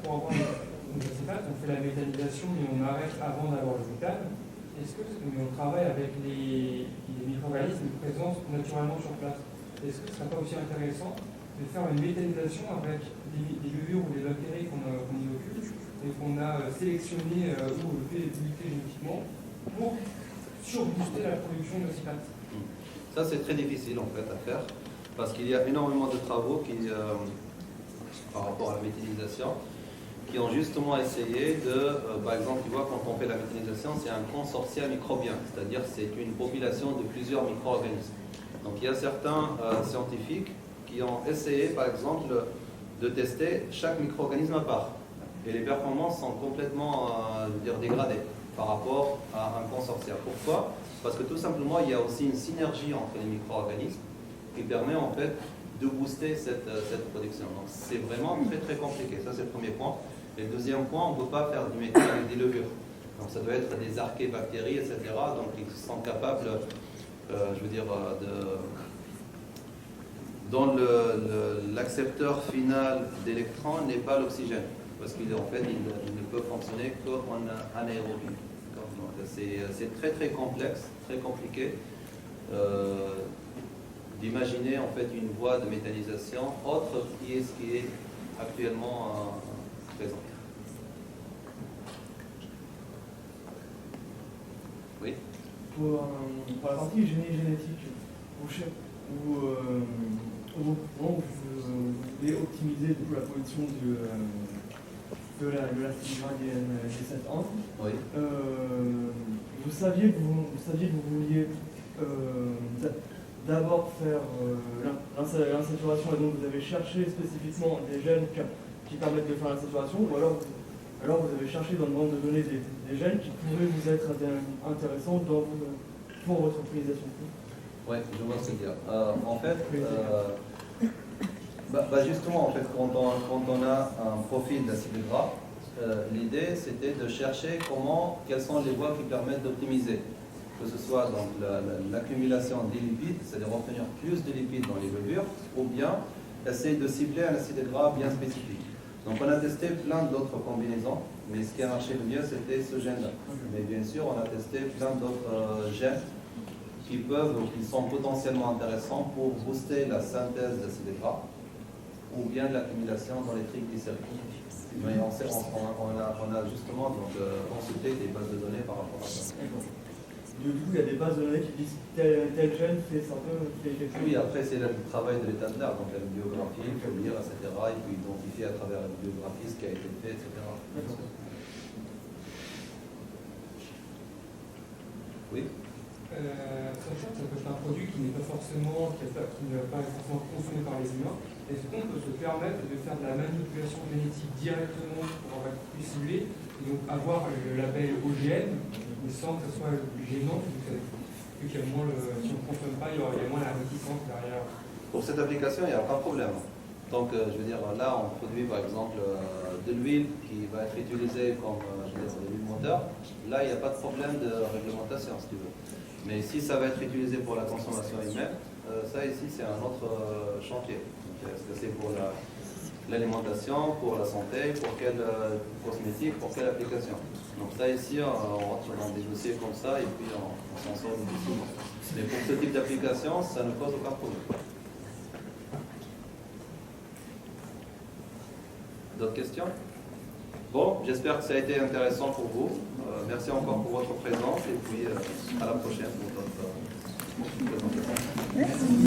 Pour avoir une acétate, on fait la méthanisation et on arrête avant d'avoir le méthane. Est-ce que on travaille avec les micro-organismes présents naturellement sur place? Est-ce que ce ne serait pas aussi intéressant de faire une méthanisation avec des levures ou des bactéries qu'on inocule et qu'on a sélectionnées ou fait muter génétiquement pour surbooster la production d'acétate? Ça c'est très difficile en fait à faire parce qu'il y a énormément de travaux par rapport à la méthanisation qui ont justement essayé par exemple, tu vois, quand on fait la méthanisation, c'est un consortium microbien, c'est-à-dire c'est une population de plusieurs micro-organismes. Donc il y a certains scientifiques qui ont essayé, par exemple, de tester chaque micro-organisme à part. Et les performances sont complètement dégradées. par rapport à un consortium. Pourquoi? Parce que tout simplement, il y a aussi une synergie entre les micro-organismes qui permet en fait de booster cette production. Donc c'est vraiment très très compliqué. Ça c'est le premier point. Et le deuxième point, on ne peut pas faire du métier avec des levures. Donc ça doit être des archébactéries, etc. Donc ils sont capables, dont l'accepteur final d'électrons n'est pas l'oxygène. Parce qu'en fait, il ne peut fonctionner qu'en anaérobie. Donc c'est très très complexe, très compliqué d'imaginer en fait une voie de méthanisation autre qui est ce qui est actuellement présent. Oui. Pour la partie génétique, vous voulez optimiser du coup, la production de la filière G7 Oui. Vous saviez que vous vouliez d'abord faire l'insaturation et donc vous avez cherché spécifiquement des gènes qui permettent de faire l'insaturation ou alors vous avez cherché dans le banque de données des gènes qui pourraient vous être intéressants pour votre optimisation. Oui, je vois ce que dire. En fait, justement, en fait, quand on a un profil d'acide gras, l'idée c'était de chercher quelles sont les voies qui permettent d'optimiser. Que ce soit donc l'accumulation des lipides, c'est-à-dire obtenir plus de lipides dans les levures, ou bien essayer de cibler un acide gras bien spécifique. Donc on a testé plein d'autres combinaisons, mais ce qui a marché le mieux c'était ce gène-là. Mais bien sûr, on a testé plein d'autres gènes qui sont potentiellement intéressants pour booster la synthèse d'acide gras, ou bien l'accumulation dans les triglycérides. Mais on a justement consulté des bases de données par rapport à ça. Du coup, il y a des bases de données qui disent tel gène fait ça quelque chose. Oui, après c'est le travail de l'état de l'art, donc la biographie, il faut lire, etc. Il faut identifier à travers la biographie ce qui a été fait, etc. Oui. Sachant que ça peut être un produit qui n'est pas forcément consommé par les humains, est-ce qu'on peut se permettre de faire de la manipulation génétique directement pour avoir plus ciblé et donc avoir le label OGM, mais sans que ce soit gênant, vu qu'il y a moins si on ne consomme pas, il y a moins la réticence derrière. Pour cette application, il n'y a pas de problème. Donc, je veux dire, là, on produit par exemple de l'huile qui va être utilisée comme de l'huile moteur. Là, il n'y a pas de problème de réglementation, si tu veux. Mais si ça va être utilisé pour la consommation humaine, ça ici, c'est un autre chantier. Est-ce que c'est pour l'alimentation, pour la santé, pour quelle cosmétique, pour quelle application? Donc ça ici, on rentre dans des dossiers comme ça et puis on s'en sort difficilement. Mais pour ce type d'application, ça ne pose aucun problème. D'autres questions? Bon, j'espère que ça a été intéressant pour vous. Merci encore pour votre présence et puis à la prochaine pour d'autres présentations. Merci.